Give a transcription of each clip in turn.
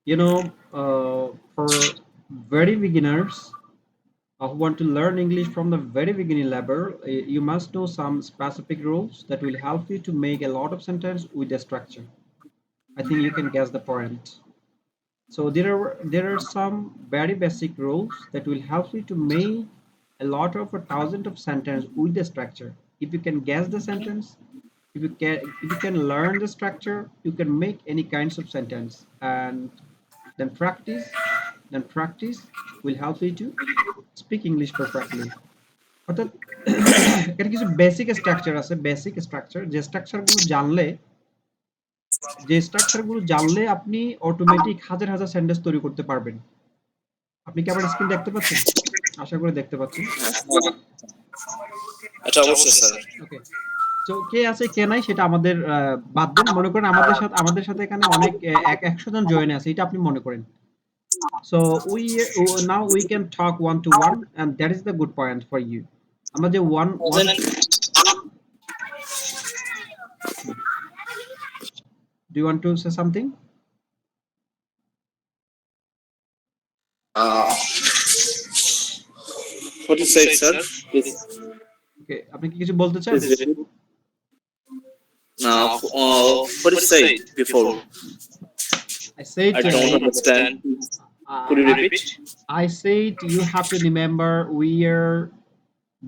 You know, for very beginners who want to learn English from the very beginning level, you must know some specific rules that will help you to make a lot of sentence with the structure. I think you can guess the point. So there are some very basic rules that will help you to make a lot of a thousand of sentence with the structure. If you can guess the sentence, if you can learn the structure, you can make any kinds of sentence, and then practice will help you to speak English perfectly. অর্থাৎ এখানে কিছু basic structure আছে, basic structure যে স্ট্রাকচারগুলো জানলে আপনি automatic হাজার হাজার sentence তৈরি করতে পারবেন। আপনি কি আমার স্ক্রিন দেখতে পাচ্ছেন? আশা করি দেখতে পাচ্ছেন। আচ্ছা, অবশ্যই স্যার। ওকে, তো কে আছে কে নাই সেটা আমাদের বাদ দেন। মনে করেন আমাদের সাথে এখানে অনেক 100 জন জয়েন আছে, এটা আপনি মনে করেন। So now we can talk one to one, and that is the good point for you. আমরা যে one do you want to say something? What you said, sir? Please. Okay, আপনি কি কিছু বলতে চান? Please repeat. What you said before? I said I don't understand. Could you repeat? I said you have to remember we are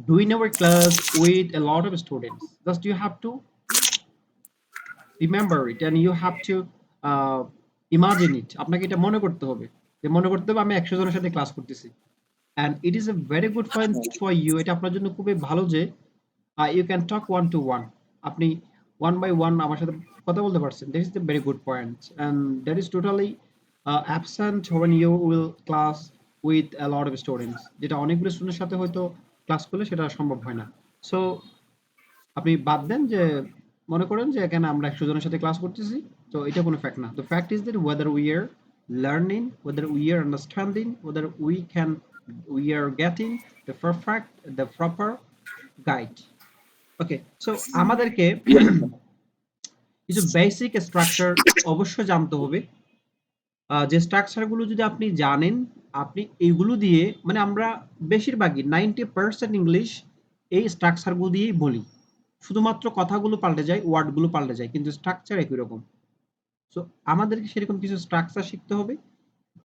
doing our class with a lot of students. Just you have to remember it, and you have to uh, imagine it. আপনাকে এটা মনে করতে হবে, যে মনে করতে হবে আমি 100 জনের সাথে ক্লাস করতেছি। And it is a very good point for you. এটা আপনার জন্য খুবই ভালো যে you can talk one to one. আপনি one by one আমার সাথে কথা বলতে পারছেন। That is the very good point, and that is totally absent when you will class with a lot of students. যেটা অনেকগুলো স্টুডেন্টের সাথে হয়তো ক্লাস করলে সেটা সম্ভব হয় না। সো আপনি বাদ দেন যে মনে করেন যে এখানে আমরা 100 জনের সাথে ক্লাস করতেছি, তো এটা কোনো ফ্যাক্ট না। The fact is that whether we are learning, whether we are understanding, whether we are getting the proper guide. Okay, so আমাদেরকে কিছু বেসিক স্ট্রাকচার অবশ্যই জানতে হবে। যে স্ট্রাকচারগুলো যদি আপনি জানেন, আপনি এগুলো দিয়ে মানে আমরা বেশিরভাগই 90% ইংলিশ এই স্ট্রাকচারগুলো দিয়েই বলি। শুধুমাত্র কথাগুলো পাল্টে যায়, ওয়ার্ডগুলো পাল্টে যায়, কিন্তু স্ট্রাকচার একই রকম। সো আমাদেরকে সেরকম কিছু স্ট্রাকচার শিখতে হবে,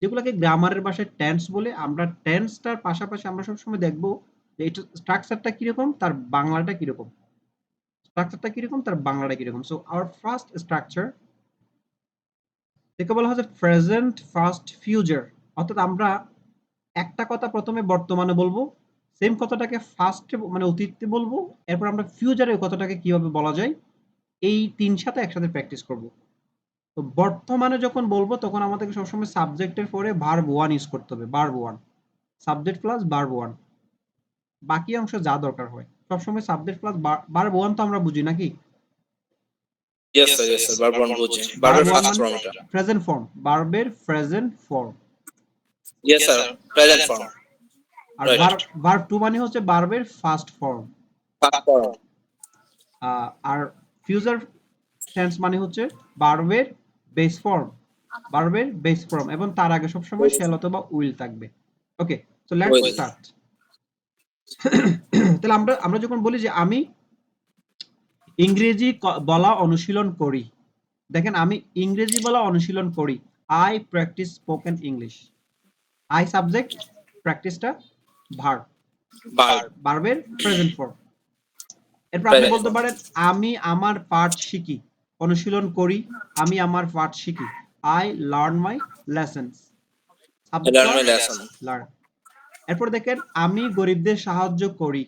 যেগুলোকে গ্রামারের ভাষায় টেন্স বলে। আমরা টেন্সটার পাশাপাশি আমরা সবসময় দেখবো যে এটা স্ট্রাকচারটা কিরকম, তার বাংলাটা কিরকম। স্ট্রাকচারটা কিরকম, তার বাংলাটা কিরকম। সো আওয়ার ফার্স্ট স্ট্রাকচার একে বলা হচ্ছে প্রেজেন্ট ফার্স্ট ফিউচার। অর্থাৎ আমরা একটা কথা প্রথমে বর্তমানে বলবো, সেম কথাটাকে ফার্স্টে মানে অতীতে বলবো, এরপর আমরা ফিউচারে ওই কথাটাকে কিভাবে বলা যায় এই তিন সাথে একসাথে প্র্যাকটিস করব। তো বর্তমানে যখন বলবো তখন আমাদেরকে সবসময় সাবজেক্টের পরে ভার্ব ওয়ান ইউজ করতে হবে। Verb one, subject plus verb one, বাকি অংশ যা দরকার হয় সবসময় সাবজেক্ট প্লাস ভার্ব ওয়ান। তো আমরা বুঝি নাকি? Yes, sir. Yes, sir. Verb one বুঝি। Verb first form এটা। প্রেজেন্ট ফর্ম, ভার্বের present form. Yes, sir. Present form. আর Right. ভার্ব টু মানে হচ্ছে ভার্বের ফার্স্ট ফর্ম। Past form. আর ফিউচার টেন্স মানে হচ্ছে ভার্বের বেস ফর্ম, ভার্বের বেস ফর্ম, এবং তার আগে সবসময় শ্যাল অথবা উইল থাকবে। ওকে, সো লেটস Will. স্টার্ট। তাহলে আমরা যখন বলি যে আমি ইংরেজি বলা অনুশীলন করি, দেখেন আমি ইংরেজি বলা অনুশীলন করি। I practice spoken English. I subject, প্র্যাকটিসটা ভার্ব, Verb. ভার্বের প্রেজেন্ট ফর্ম। এরপর আপনি বলতে পারেন আমি আমার পাঠ শিখি, অনুশীলন করি, আমি আমার পাঠ শিখি। I learn my lessons. I learn my lesson. Learn. এরপর দেখেন আমি গরিবদের সাহায্য করি।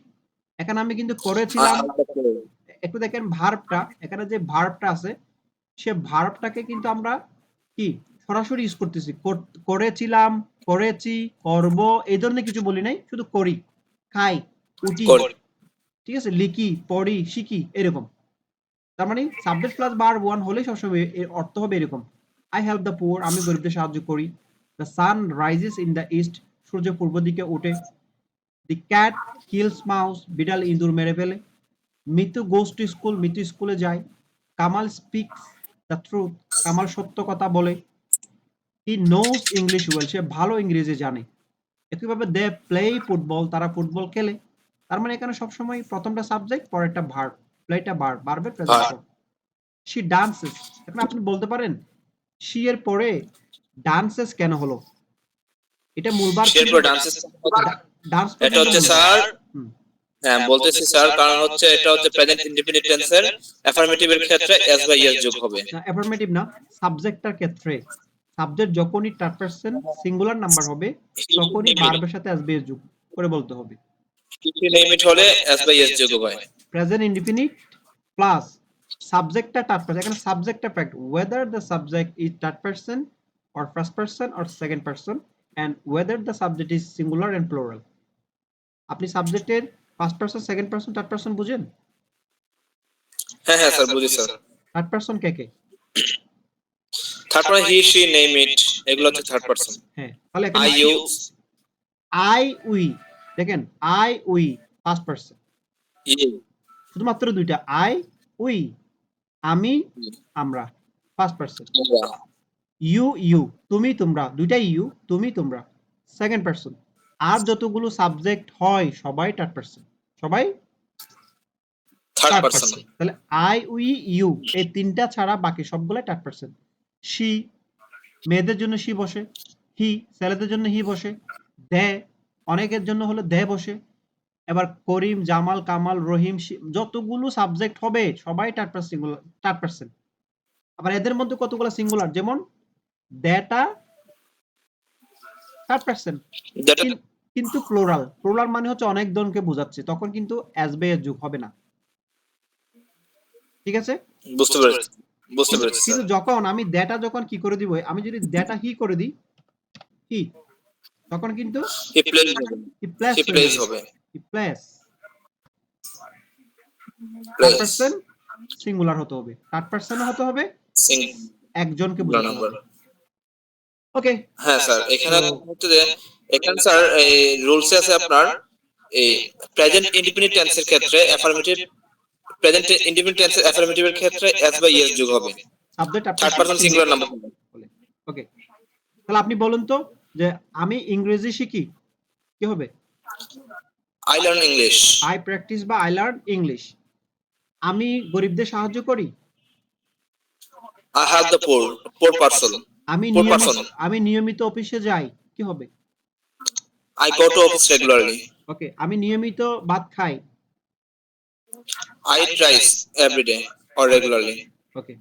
এখানে আমি কিন্তু I করেছিলাম। have the clue. একটু দেখেন ভার্বটা, এখানে যে ভার্বটা আছে সে ভার্বটাকে কিন্তু আমরা কি সরাসরি ইউজ করতেছি। করেছিলাম, করেছি, করব, এই ধরনের কিছু বলি নাই, শুধু করি, খাই, উঠি, করি। ঠিক আছে, লিখি, পড়ি, শিখি, এরকম। তার মানে সাবজেক্ট প্লাস ভার্ব ওয়ান হলে সবসময় এর অর্থ হবে এরকম। আই হেল্প দ্য পুয়ার, আমি গরিবদের সাহায্য করি। The sun rises in the east, সূর্য পূর্ব দিকে ওঠে। দি ক্যাট কিলস মাউস, বিড়াল ইঁদুর মেরে ফেলে। Mitu goes to school, Mitu স্কুলে যায়। Kamal speaks the truth, Kamal সত্য কথা বলে। হি নোজ ইংলিশ ওয়েল, সে ভালো ইংরেজি জানে। একইভাবে দে প্লে ফুটবল, তারা ফুটবল খেলে। তার মানে এখানে সবসময় প্রথমটা সাবজেক্ট, পরেরটা ভার্ব, প্লেটা ভার্ব, ভার্বের প্রেজেন্ট ফর্ম। শি ডান্সেস, এখন আপনি বলতে পারেন শি এর পরে ডান্সেস কেন হলো? এটা মূল ভার্ব ছিল, ডান্সেস, ডান্স এটা হচ্ছে স্যার, হ্যাঁ বলতেছি স্যার, কারণ হচ্ছে এটা হচ্ছে প্রেজেন্ট ইনডিফিনিট টেন্সের অ্যাফার্মেটিভ এর ক্ষেত্রে এস বাই এস যোগ হবে। না, অ্যাফার্মেটিভ না, সাবজেক্টটার ক্ষেত্রে সাবজেক্ট যখনই থার্ড পারসন সিঙ্গুলার নাম্বার হবে তখনই ভার্বের সাথে এস বিএস যোগ করে বলতে হবে। লিমিট হলে এস বাই এস যোগ হয়। প্রেজেন্ট ইনডিফিনিট প্লাস সাবজেক্টটা থার্ড পারসন, এখানে সাবজেক্টটা fact whether the subject is third person or first person or second person and whether the subject is singular and plural. আপনি সাবজেক্টের first person, second person, third person বুঝেন? হ্যাঁ হ্যাঁ sir বুঝি sir. Third person কে কে? Third person he she name it, এগুলো হচ্ছে থার্ড পারসন। হ্যাঁ, তাহলে এখানে আই ইউ, আই উই, দেখেন I we first person, you, শুধুমাত্র দুইটা, আই উই, আমি আমরা ফার্স্ট পারসন। ইউ ইউ, তুমি তোমরা, দুইটাই ইউ, তুমি তোমরা সেকেন্ড পারসন। আর যতগুলো সাবজেক্ট হয় সবাই থার্ড পারসন, সবাই থার্ড থার্ড পারসন। পারসন। তাহলে আই উই ইউ এই তিনটা ছাড়া বাকি সবগুলো থার্ড পারসন। শি মেয়েদের জন্য শি বসে, হি ছেলেদের জন্য হি বসে, দে অনেকের জন্য হলো দে বসে। এবার করিম, জামাল, কামাল, রহিম, যতগুলো সাবজেক্ট হবে সবাই থার্ড পারসন, থার্ড পারসন। আবার এদের মধ্যে কতগুলো সিঙ্গুলার, যেমন দেটা থার্ড পারসন, কিন্তু প্লুরাল, প্লুরাল মানে হচ্ছে অনেক জনকে বোঝাচ্ছে, তখন কিন্তু এস বাই এস যোগ হবে না। ঠিক আছে, বুঝতে পেরেছি, বুঝতে পেরেছি কিন্তু স্যার। যখন আমি দেটা যখন কি করে দিব, আমি যদি দেটা হি করে দিই, হি, তখন কিন্তু হি প্লেস হবে, হি প্লেস হি প্লেস হবে, he plays third place person singular হতে হবে, থার্ড পারসনও হতে হবে, একজনকে বোঝাতে নাম্বার। হবে। ওকে, হ্যাঁ স্যার, এখানে হচ্ছে যে এখানে স্যার এই রুলস আছে আপনার এই প্রেজেন্ট ইনডিফিনিট টেন্সের ক্ষেত্রে অ্যাফার্মেটিভ, প্রেজেন্ট ইনডিফিনিট টেন্সের অ্যাফার্মেটিভ এর ক্ষেত্রে এস বাই এস যোগ হবে, subject third person singular number. Okay, তাহলে আপনি বলুন তো যে আমি ইংরেজি শিখি, কি হবে? I learn English, I practice বা আই লার্ন ইংলিশ। আমি গরিবদের সাহায্য করি, I have the poor, poor person, আমি পোর নিয়মিত, পারসন, আমি নিয়মিত অফিসে যাই, কি হবে? I go to office regularly, okay, আমি নিয়মিত ভাত খাই, I eat rice everyday or regularly. Okay,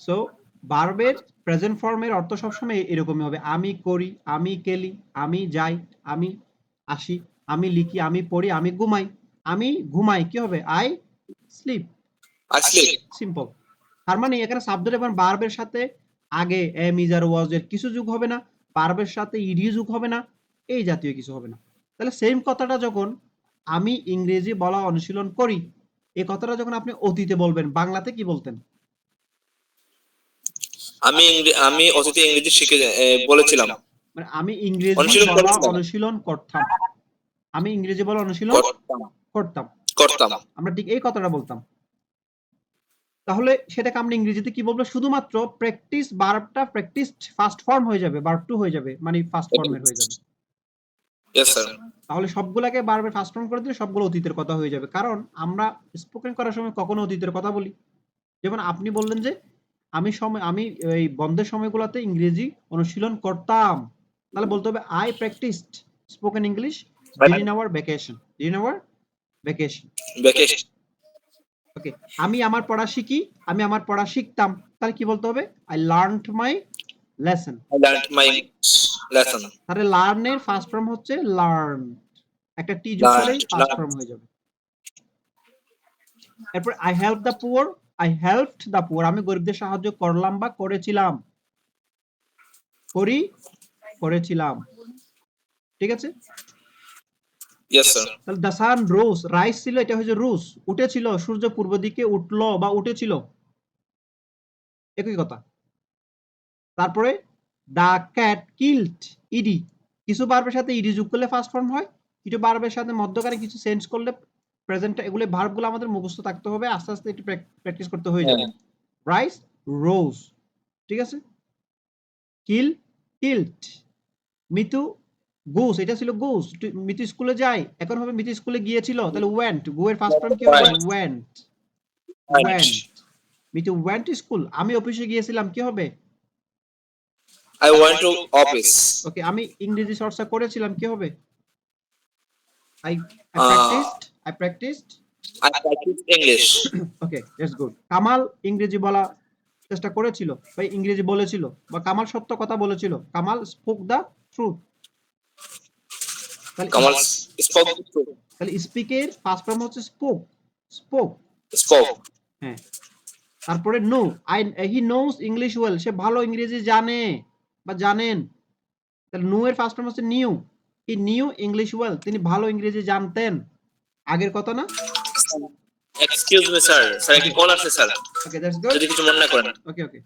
so ভার্বের প্রেজেন্ট ফর্মের অর্থ সবসময় এরকমই হবে, আমি করি, আমি খেলি, আমি যাই, আমি আসি, আমি লিখি, আমি পড়ি, আমি ঘুমাই। আমি ঘুমাই কি হবে? I sleep, I sleep. Simple. তার মানে এখানে সাবজেক্ট এবং ভার্বের সাথে আগে এম ইজ আর ওয়াজ এর কিছু যোগ হবে না, ভার্বের সাথে ইডি যোগ হবে না, এই জাতীয় কিছু হবে না। তাহলে সেম কথাটা যখন আমি ইংরেজি বলা অনুশীলন করি, এই কথাটা যখন আপনি অতীতে বলবেন, বাংলাতে কি বলতেন? আমি অতীতে ইংরেজি শিখে বলেছিলাম, মানে আমি ইংরেজি অনুশীলন বলা করেছিলাম, অনুশীলন করতাম, আমি ইংরেজি বলা অনুশীলন করতাম, করতাম, করতাম। আমরা ঠিক এই কথাটা বলতাম। তাহলে সেটাকে আমরা ইংরেজিতে কি বলবো? শুধুমাত্র প্র্যাকটিস ভার্বটা প্র্যাকটিসড ফার্স্ট ফর্ম হয়ে যাবে, ভার্ব টু হয়ে যাবে, মানে ফার্স্ট ফর্মের হয়ে যাবে। Yes sir. তাহলে সবগুলাকে ভার্বের ফার্স্ট ফর্ম করে দিলে সবগুলো অতীতের কথা হয়ে যাবে, কারণ আমরা স্পোকেন করার সময় কখনো অতীতের কথা বলি। যেমন আপনি বললেন যে আমি এই বন্ধের সময়গুলোতে ইংরেজি অনুশীলন করতাম, তাহলে বলতে হবে I practised spoken English during our vacation, during our vacation. Vacation. Okay, আমি আমার পড়া শিখি, আমি আমার পড়া শিখতাম, তাহলে কি বলতে হবে? I learned my lesson. I learned my lesson. তাহলে লার্ন এর ফার্স্ট ফর্ম হচ্ছে লার্ন, একটা টি যোগ করলেই ফার্স্ট ফর্ম হয়ে যাবে। এরপর I help the poor, I helped the poor, আমি গরিবদের সাহায্য করলাম বা করেছিলাম, করি, করেছিলাম। ঠিক আছে, Yes sir. তাহলে দ্য সান রোজ, রাইস ছিল, এটা হচ্ছে রোজ, উঠেছিল, সূর্য পূর্ব দিকে উঠলো বা উঠেছিল, একই কথা। তারপরে দ্য ক্যাট কিল্ড, ইডি, কিছু ভার্বের সাথে ইডি যোগ করলে ফার্স্ট ফর্ম হয়, কিছু ভার্বের সাথে মধ্যখানে কিছু চেঞ্জ করলে প্রেজেন্ট, এগুলো ভার্বগুলো আমাদের মুখস্থ থাকতে হবে, আস্তে আস্তে একটু প্র্যাকটিস করতে হয়ে যাবে। রাইস রোজ, ঠিক আছে, কিল টিল্ট। মিতু গোস, এটা ছিল গোস। মিতু স্কুলে যায়, এখন হবে মিতু স্কুলে গিয়েছিল, তাহলে ওয়েন্ট। গো এর ফার্স্ট ফর্ম কি হবে? Went. Went. Went. Went. Mitu went school. আমি অফিসে গিয়েছিলাম, কি হবে? I went to office. ওকে, আমি ইংরেজি চর্চা করেছিলাম, কি হবে? I Uh, practiced. I practiced English. Okay, that's good. Kamal ইংরেজি বলা চেষ্টা করেছিল বা ইংরেজি বলেছিল, বা কামাল সত্য কথা বলেছিল। Kamal spoke the truth. Kamal spoke the truth. তাহলে স্পিকের ফার্স্ট ফর্ম হচ্ছে স্পোক। স্পোক। Spoke. হ্যাঁ। তারপরে নো, হি নোস ইংলিশ ওয়েল, সে ভালো ইংরেজি জানে বা জানেন। তাহলে নো এর ফার্স্ট ফর্ম হচ্ছে নিউ। হি নিউ ইংলিশ ওয়েল, তিনি ভালো ইংরেজি জানতেন। আগের কথা না? Excuse me, sir. Sir, একটি কল আসছে স্যার। Okay, that's good. যদি কিছু মনে না করেন। Okay okay.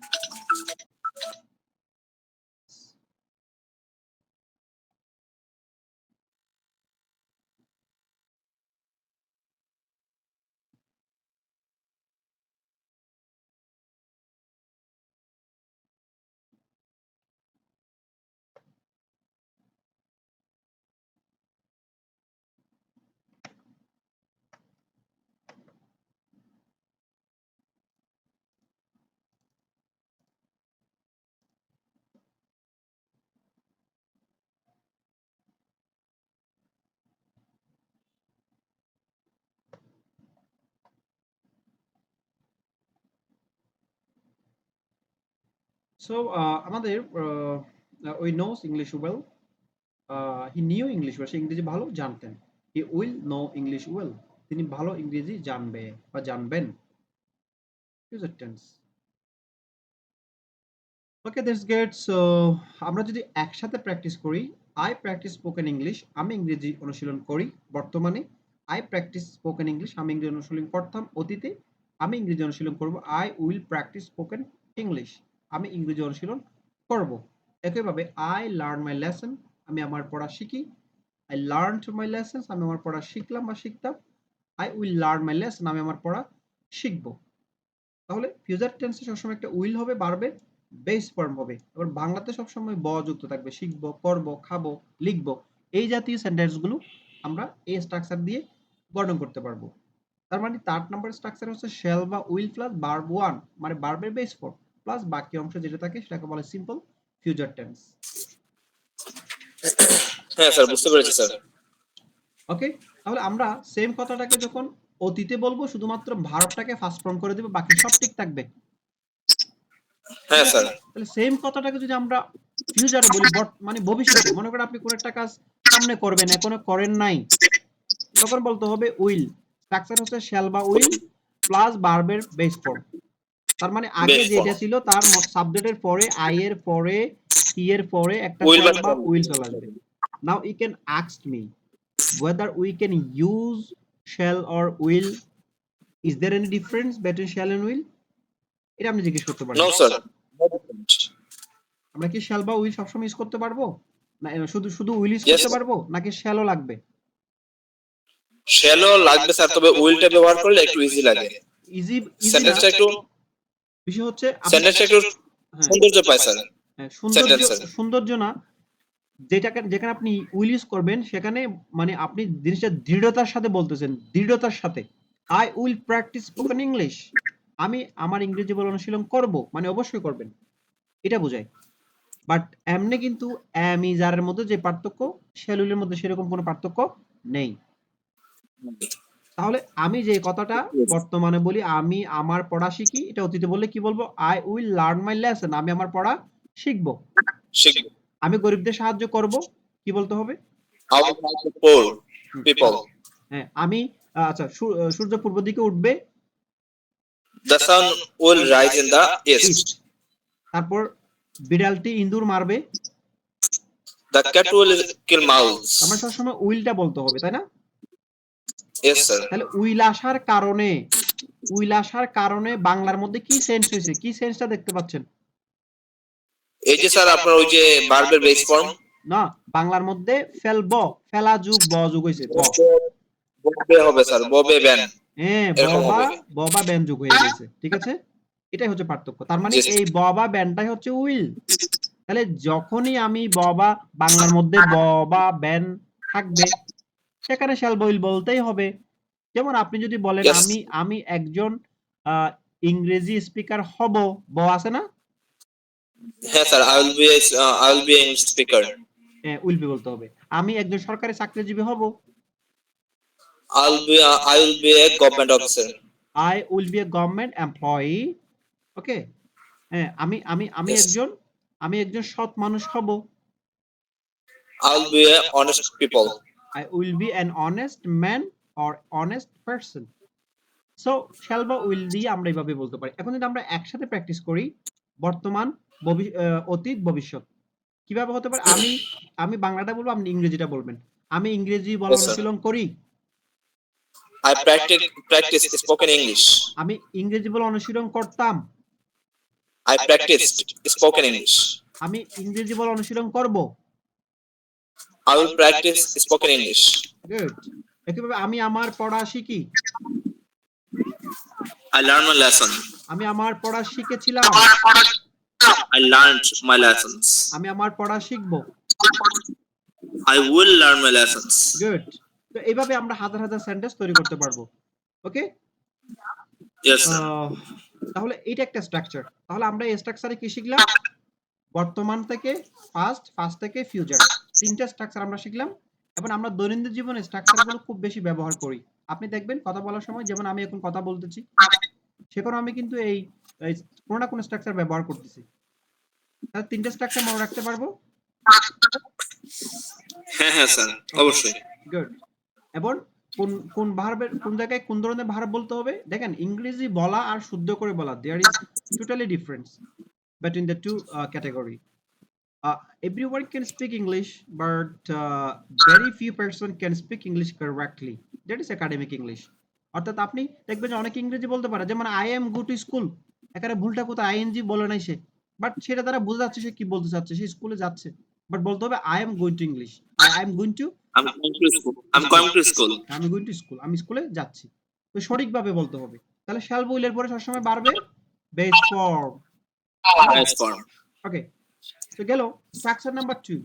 সো আমাদের we knows English well, he knew English well, সে ইংরেজি ভালো জানতেন। He will know English well, তিনি ভালো ইংরেজি জানবে বা জানবেন। Future tense. Okay, that's great. So আমরা যদি একসাথে প্র্যাকটিস করি, আই প্র্যাকটিস স্পোকেন ইংলিশ, আমি ইংরেজি অনুশীলন করি বর্তমানে। আই প্র্যাকটিস স্পোকেন ইংলিশ, আমি ইংরেজি অনুশীলন করতাম অতীতে। আমি ইংরেজি অনুশীলন করব। I will practice spoken English, আমি ইংরেজি অনুশীলন করব। একইভাবে আই লার্ন মাই লেসন, আমি আমার পড়া শিখি। I learn to my lessons, আমি আমার পড়া শিখলাম বা শিখতাম। I will learn my lesson, আমি আমার পড়া শিখব। তাহলে ফিউচার টেন্সে সবসময় একটা উইল হবে, বারবে বেস ফর্ম হবে। আবার বাংলাতে সবসময় ব যুক্ত থাকবে। শিখব, করব, খাবো, লিখব, এই জাতীয় সেন্টেন্সগুলো আমরা এই স্ট্রাকচার দিয়ে গঠন করতে পারবো। তার মানে 3 নাম্বার স্ট্রাকচার হচ্ছে শ্যাল বা উইল প্লাস ভার্ব 1, মানে ভার্বের বেস ফর্ম প্লাস বাকি অংশ যেটা থাকে সেটাকে বলে সিম্পল ফিউচার টেন্স। হ্যাঁ স্যার, বুঝতে পেরেছি স্যার। ওকে, তাহলে আমরা সেম কথাটাকে যখন অতীতে বলবো, শুধুমাত্র ভার্বটাকে ফার্স্ট ফর্ম করে দেব, বাকি সব ঠিক থাকবে। হ্যাঁ স্যার। তাহলে সেম কথাটাকে যদি আমরা ফিউচারে বলি, মানে ভবিষ্যতে, মনে করেন আপনি কোন একটা কাজ সামনে করবেন, এখনো করেন নাই, তখন বলতে হবে উইল। স্ট্রাকচার হচ্ছে শ্যাল বা উইল প্লাস ভার্বের বেস ফর্ম। তার মানে আগে যেটা ছিল তার সাবজেক্টের পরে, আই এর পরে, হি এর পরে একটা উইল শ্যাল বা বা উইল চলে আসবে। Now you can ask me whether we can use shall or will. Is there any difference between shall and will? এটা আপনি জিজ্ঞেস করতে পারেন। No sir. আমরা কি শ্যাল বা উইল সবসময় ইউজ করতে পারবো, না শুধু শুধু উইল ইউজ Yes. করতে পারবো, নাকি শ্যালও লাগবে? শ্যালো লাগবে স্যার, তবে উইলটা ব্যবহার করলে একটু ইজি লাগে। ইজি ইজি না, সেন্টেন্সটা একটু বিষয় হচ্ছে সেন্টেন্সটা একটু সৌন্দর্য পায় স্যার। সৌন্দর্য, Sentence. সৌন্দর্য না, যেটাকে যেখানে আপনি উইল ইউজ করবেন সেখানে মানে আপনি জিনিসটা দৃঢ়তার সাথে বলতেছেন, দৃঢ়তার সাথে। I will practice spoken English, আমি আমার ইংরেজি বলা অনুশীলন করব, মানে অবশ্যই করবেন, এটা বোঝায়। বাট এমনি কিন্তু এম ইজ আর এর মধ্যে যে পার্থক্য, শ্যাল উইলের মধ্যে সেরকম কোনো পার্থক্য নেই। তাহলে আমি যে কথাটা বর্তমানে বলি, আমি আমার পড়া শিখি, এটা অতীতে বললে কি বলবো? I will learn my lesson, আমি আমার পড়া শিখবো। শিখব। আমি গরিবদের সাহায্য করব, কি বলতে হবে? How to help the poor people. হ্যাঁ, আমি আচ্ছা, সূর্য পূর্ব দিকে উঠবে, The sun will rise in the east. East. তারপর বিড়ালটি ইঁদুর মারবে, The cat will kill mouse. আমরা সবসময় উইলটা বলতে হবে, তাই না? Yes sir. তাহলে উইল আসার কারণে বাংলার মধ্যে কি সেন্স হয়েছে, কি সেন্সটা দেখতে পাচ্ছেন? এই যে স্যার আপনার ওই যে ভার্বের বেস ফর্ম, না, বাংলার মধ্যে ফেলা যুগ ব যুগ হয়েছে, ববে হবে স্যার, ববে ব্যান। হ্যাঁ, এরকম হবে। ববা ব্যান যুগ হয়ে গেছে, ঠিক আছে? এটাই হচ্ছে পার্থক্য। তার মানে Yes. এই ববা ব্যানটাই হচ্ছে উইল। তাহলে যখনই আমি বা বাংলার মধ্যে বা বেন থাকবে সেখানে শ্যাল উইল বলতেই হবে। যেমন আপনি যদি বলেন Yes. আমি একজন ইংরেজি স্পিকার হব, আছে না? হ্যাঁ sir, I will be an English speaker. Will be বলতে হবে। আমি একজন সরকারি চাকরিজীবী হব, I will be a government officer. I will be a government employee. Okay, হ্যাঁ, আমি Yes. একজন সৎ মানুষ হব, I will be a honest people. I will be an honest man or honest person. So shall বা will দিয়ে আমরা এইভাবে বলতে পারি। এখন যদি আমরা একসাথে প্র্যাকটিস করি, বর্তমান, অতীত, ভবিষ্যৎ কিভাবে হতে পারে? আমি বাংলাটা বলবো, আপনি ইংরেজিটা বলবেন। আমি ইংরেজি বলা Yes, sir. অনুশীলন করি, I practice spoken English. আমি ইংরেজি বলা অনুশীলন করতাম, I practiced spoken English. আমি ইংরেজি বলা অনুশীলন করব। I will practice spoken English. Good. একইভাবে আমি আমার পড়া শিখি, I learned my lesson. আমি আমার পড়া শিখেছিলাম, I learned my lessons. আমি আমার পড়া শিখব। I will learn my lessons. Good. তো এইভাবে আমরা হাজার হাজার সেন্টেন্স তৈরি করতে পারবো। ওকে, Yes, sir. তাহলে এইটা একটা স্ট্রাকচার। তাহলে আমরা এই স্ট্রাকচারে কি শিখলাম? বর্তমান থেকে পাস্ট, পাস্ট থেকে ফিউচার, তিনটা স্ট্রাকচার আমরা শিখলাম। এবং আমরা দৈনন্দিন জীবনে স্ট্রাকচারগুলো খুব বেশি ব্যবহার করি। আপনি দেখবেন কথা বলার সময়, যেমন আমি এখন কথা বলতেছি, সেখানে আমি কিন্তু এই কোনো না কোনো স্ট্রাকচার ব্যবহার করতেছি। তাহলে তিনটা স্ট্রাকচার মনে রাখতে পারবো। হ্যাঁ হ্যাঁ স্যার, অবশ্যই। গুড। এবং কোন ভার্বের কোন জায়গায় কোন ধরনের ভার্ব বলতে হবে? দেখেন, ইংরেজি বলা আর শুদ্ধ করে বলা, there is totally difference between the two category. Everyone can speak English, but very few person can speak English correctly. That is academic English. অর্থাৎ আপনি দেখবেন যে অনেক ইংরেজি বলতে পারে, যেমন I am go to school, এখানে ভুলটা কোথায়? আইএনজি বলে নাই সে, বাট সেটা দ্বারা বোঝা যাচ্ছে সে কি বলতে চাচ্ছে, সে স্কুলে যাচ্ছে। বাট বলতে হবে I am going to English, I am going two, I'm going to school. I'm going to school. আমি গোইং টু স্কুল, আমি স্কুলে যাচ্ছি। তো সঠিকভাবে বলতে হবে। তাহলে শ্যাল উইলের পরে সবসময় বাড়বে বেস ফর্ম। Nice form. ওকে, তো গেল স্ট্রাকচার নাম্বার 2।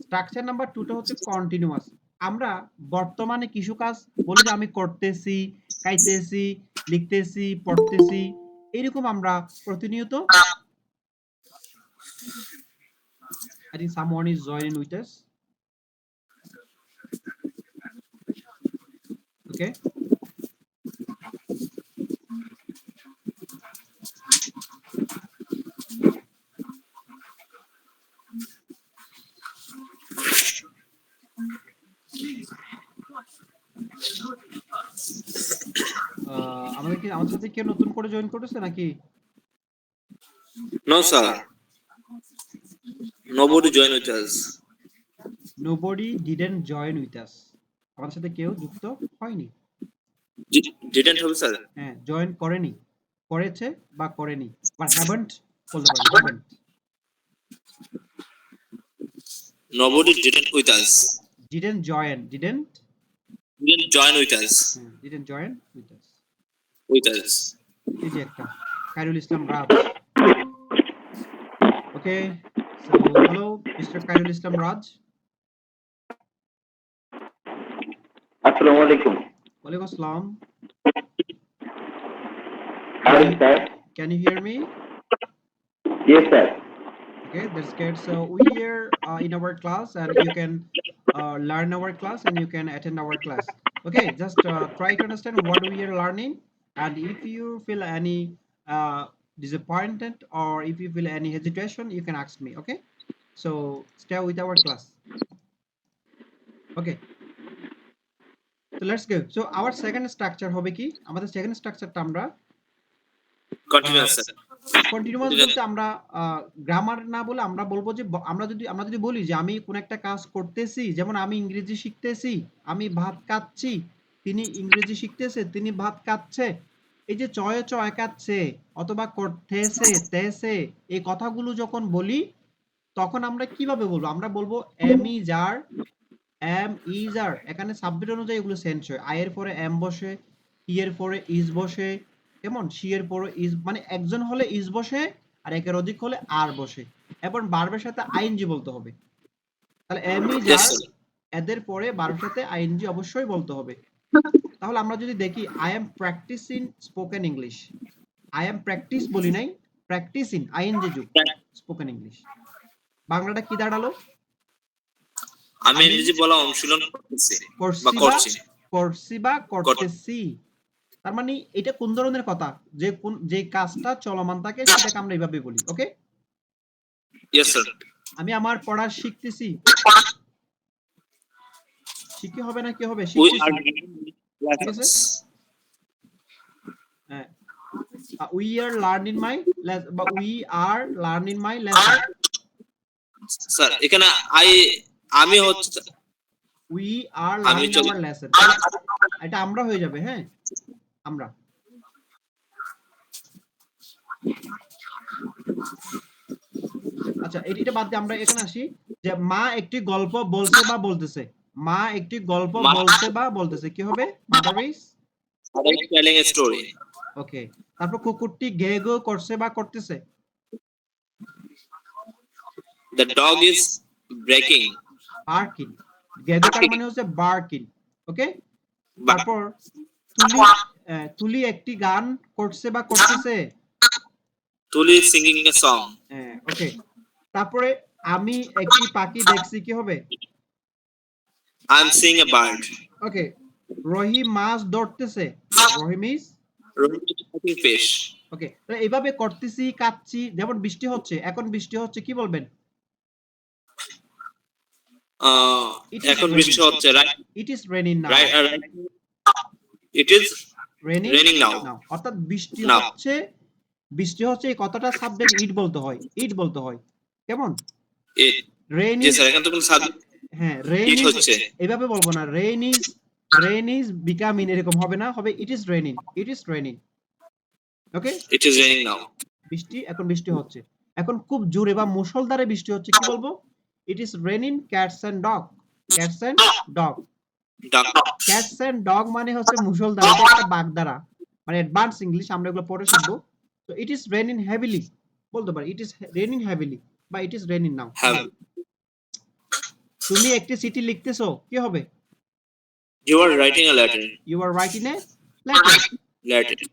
স্ট্রাকচার নাম্বার 2 টা হচ্ছে কন্টিনিউয়াস। আমরা বর্তমানে কিছু কাজ বলি যে আমি করতেছি, খাইতেছি, লিখতেছি, পড়তেছি, এরকম আমরা প্রতিনিয়ত। I think someone is joining with us. Okay. আমাদের সাথে কেউ নতুন করে জয়েন করেছে নাকি? No, sir. Nobody join with us. Nobody didn't join with us. আমাদের সাথে কেউ যুক্ত হয়নি। Didn't হবে স্যার? হ্যাঁ, জয়েন করেনি, করেছে বা করেনি, বাট haven't বলতে পারেন, haven't. Nobody didn't with us. Didn't join with us. Didn't join with us. With us. এই যে একটা খায়রুল ইসলাম রাজ। ওকে, so hello mister Khairul Islam রাজ। Assalamu alaikum. ওয়ালাইকুম আসসালাম। How is that? Can you hear me? Yes, sir. Okay, that's good. So we here in our class, and you can learn our class and you can attend our class. Okay, just try to understand what we are learning, and if you feel any disappointment or if you feel any hesitation, you can ask me. Okay, so stay with our class. Okay, so let's go. So our second structure hobe ki, amader second structure ta amra Continuous, sir. Continuous বলতে আমরা grammar না বলে আমরা বলবো যে আমরা যদি বলি যে আমি কোন একটা কাজ করতেছি, যেমন আমি ইংরেজি শিখতেছি, আমি ভাত খাচ্ছি, তিনি ইংরেজি শিখতেছে, তিনি ভাত খাচ্ছে, এই যে চয়ে চয় কাচ্ছে অথবা করতেছে তেছে, এই কথাগুলো যখন বলি তখন আমরা কিভাবে বলবো? আমরা বলবো am is are, am is are, এখানে সাবজেক্ট অনুযায়ী এগুলো সেন্স হয়। আই এর পরে এম বসে, ই এর পরে ইজ বসে, কেমন, সি এর পরে ইজ, মানে একজন হলে ইজ বসে আর একের অধিক হলে আর বসে। এবং ভার্বের সাথে আইএনজি বলতে হবে। তাহলে এম ইজ Yes, আর sir. এদের পরে ভার্বের সাথে আইএনজি অবশ্যই বলতে হবে। তাহলে আমরা যদি দেখি I am practising spoken English, I am practice বলি নাই, প্র্যাকটিসিং আইএনজি যুক্ত স্পোকেন ইংলিশ। বাংলাটা কি দাঁড়ালো? আমি ইংরেজি বলা অনুশীলন করতেছি বা করছি করছি। করছি বা করতেছি। তার মানে এটা কোন ধরনের কথা? যে কাজটা চলমান থাকে সেটাকে আমরা এইভাবে বলি। ওকে? Yes, sir. আমি আমার পড়া শিখতেছি। শিখি হবে না কি হবে? We শিখতেছি। are ঠিক আছে? হ্যাঁ। We are learning my বা we are learning my lesson. Sir এখানে আমি হচ্ছে We are আমি learning চলি our lesson. এটা আমরা হয়ে যাবে, হ্যাঁ? আমরা। আচ্ছা, এটা বাদ দিয়ে আমরা এখানে আসি যে মা একটি গল্প বলছে বা বলতেছে। মা একটি গল্প মা- বলছে বা বলতেছে। কি হবে? Mother is telling a story. Okay. তারপর কুকুরটি গে গো করছে বা করতেছে। The dog is breaking. Barking. গে গো তার মানে হচ্ছে বার্কিং। ওকে? তারপর তুলি একটি গান করছে বা করতেছে। তুলি সিঙ্গিং এ সং। হ্যাঁ, ওকে। তারপরে আমি একটি পাখি দেখছি। কি হবে? I am sing a bird. Okay. Rahim মাছ ধরতেছে। Rahim is fish. ওকে। তো এইভাবে করতেছি, কাচ্ছি। যেমন বৃষ্টি হচ্ছে, এখন বৃষ্টি হচ্ছে, কি বলবেন? এখন বৃষ্টি হচ্ছে, right? It is raining now. Right. It is raining now. অর্থাৎ বৃষ্টি Now. হচ্ছে, বৃষ্টি হচ্ছে এই কথাটা সাবজেক্ট ইট বলতে হয়, ইট বলতে হয়। কেমন? ইট। রেইন জি ইজ স্যার, এখানে তো কোনো সাবজেক্ট হ্যাঁ, রেইন ইট ইজ হচ্ছে। এভাবে বলবো না। রেইন ইজ বিকামিং এরকম হবে না, হবে it is raining. It is raining. Okay? It is raining now. এখন বৃষ্টি হচ্ছে। এখন খুব জোরে বা মুষলধারে বৃষ্টি হচ্ছে, কি বলবো? It is raining cats and dog. Cats and dog. Dog. Cats and dog মানে হচ্ছে মুষলধারে, এটা একটা বাগধারা। মানে অ্যাডভান্স ইংলিশ, আমরা এগুলো পরে শিখবো। তো ইট ইজ রেনিং হেভিলি বলতে পারি। ইট ইজ রেনিং হেভিলি বা it is raining now. Have. তুমি একটি চিঠি লিখতেছো। কি হবে? You are writing a letter. You are writing a letter. Letter.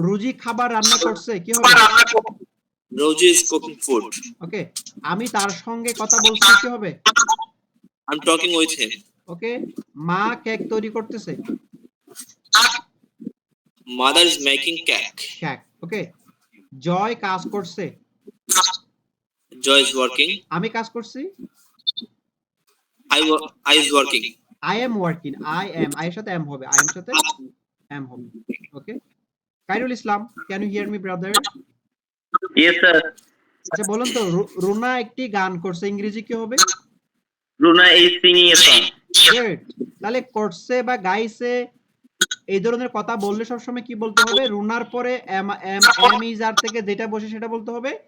Rosy খাবার রান্না করছে। কি হবে? Rosy is cooking food. Okay. আমি তার সঙ্গে কথা বলছি। কি হবে? I am talking with him. Okay. মা কেক তৈরি করতেছে। Mother is making cake. Cake. Okay. Joy কাজ করছে। Joy is working. আমি কাজ করছি। I is working. I am working. I এর সাথে এম হবে। আই এম সাথে এম হবে। Okay. Khairul Islam, can you hear me brother? Yes, sir. আচ্ছা বলুন তো, রুনা একটি গান করছে, ইংরেজি কি হবে? Runa is singing a song. Good. তাহলে করছে বা গাইছে এই ধরনের কথা বললে সবসময় কি বলতে হবে? রুনার পরে এম এম এম ইজ আর থেকে যেটা বসে সেটা বলতে হবে।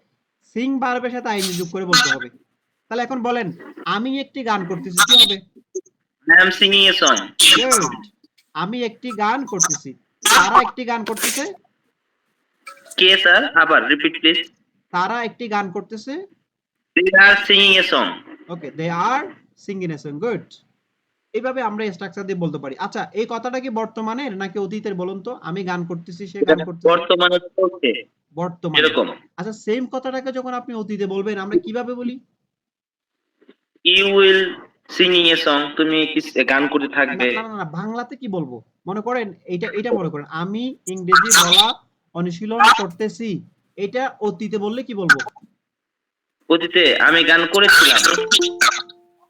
সিং ভার্বের সাথে আইএনজি যোগ করে বলতে হবে। তাহলে এখন বলেন, আমি একটি গান করতেছি। কি হবে? I am singing a song. Good. আমি একটি গান করতেছি। তারা একটি গান করতেছে। কে স্যার? আবার repeat please. তারা একটি গান করতেছে। They are singing a song. Okay, they are singing a song. Good. এইভাবে আমরা স্ট্রাকচার দিয়ে বলতে পারি। আচ্ছা, এই কথাটা কি বর্তমানের নাকি অতীতের বলুন তো? আমি গান করতেছি, সে গান করতেছে। বর্তমানে চলছে বর্তমানে। এরকম। আচ্ছা, সেম কথাটাকে যখন আপনি অতীতে বলবেন আমরা কিভাবে বলি? You will singing a song. তুমি কি গান করতে না থাকবে। না না না, বাংলাতে কি বলবো? মনে করেন এটা মনে করেন আমি ইংরেজি বলা অনুশীলন করতেছি। এটা অতীতে বললে কি বলবো? অতীতে আমি গান করেছিলাম।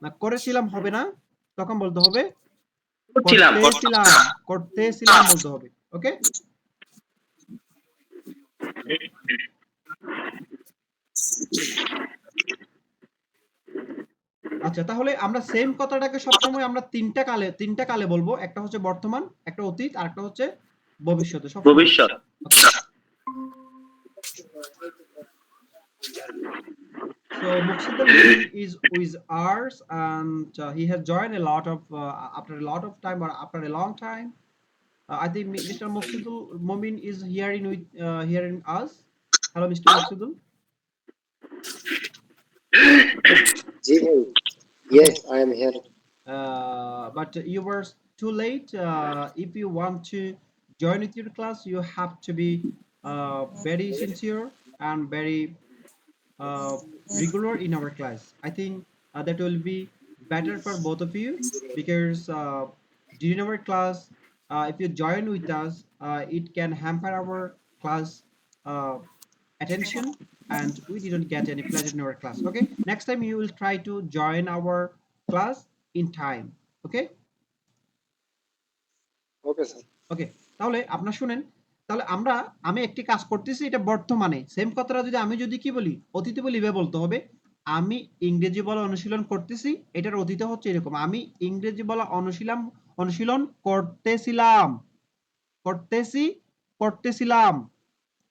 না, করেছিলাম হবে না, তখন বলতে হবে করছিলাম। করতেছিলাম বলতে হবে। ওকে? আচ্ছা, তাহলে আমরা সেম কথাটাকে সবসময় আমরা তিনটা কালে বলবো। একটা হচ্ছে বর্তমান, একটা অতীত, আর একটা হচ্ছে ভবিষ্যতে। সবসময় ভবিষ্যৎ। So Muqsidul Momin is with ours, and he has joined a lot of after a lot of time or after a long time. I think Mr. Muqsidul Momin is hearing us. Hello, Mr. Muqsidul. Yes, I am here. But you were too late. If you want to join with your class, you have to be very sincere and very uh, regular in our class. I think that will be better for both of you, because during our class, if you join with us, it can hamper our class uh, attention, and we didn't get any pleasure in our class. Okay, next time you will try to join our class in time. Okay. Okay, sir. ওকে, তাহলে আপনার শুনেন, তাহলে আমি একটি কাজ করতেছি, এটা বর্তমানে সেম কথাটা যদি আমি যদি কি বলি অতীতে বলি, এভাবে বলতে হবে, আমি ইংরেজি বলা অনুশীলন করতেছি। এটার অতীতে হচ্ছে এরকম, আমি ইংরেজি বলা অনুশীলন করতেছিলাম, করতেছি, করতেছিলাম,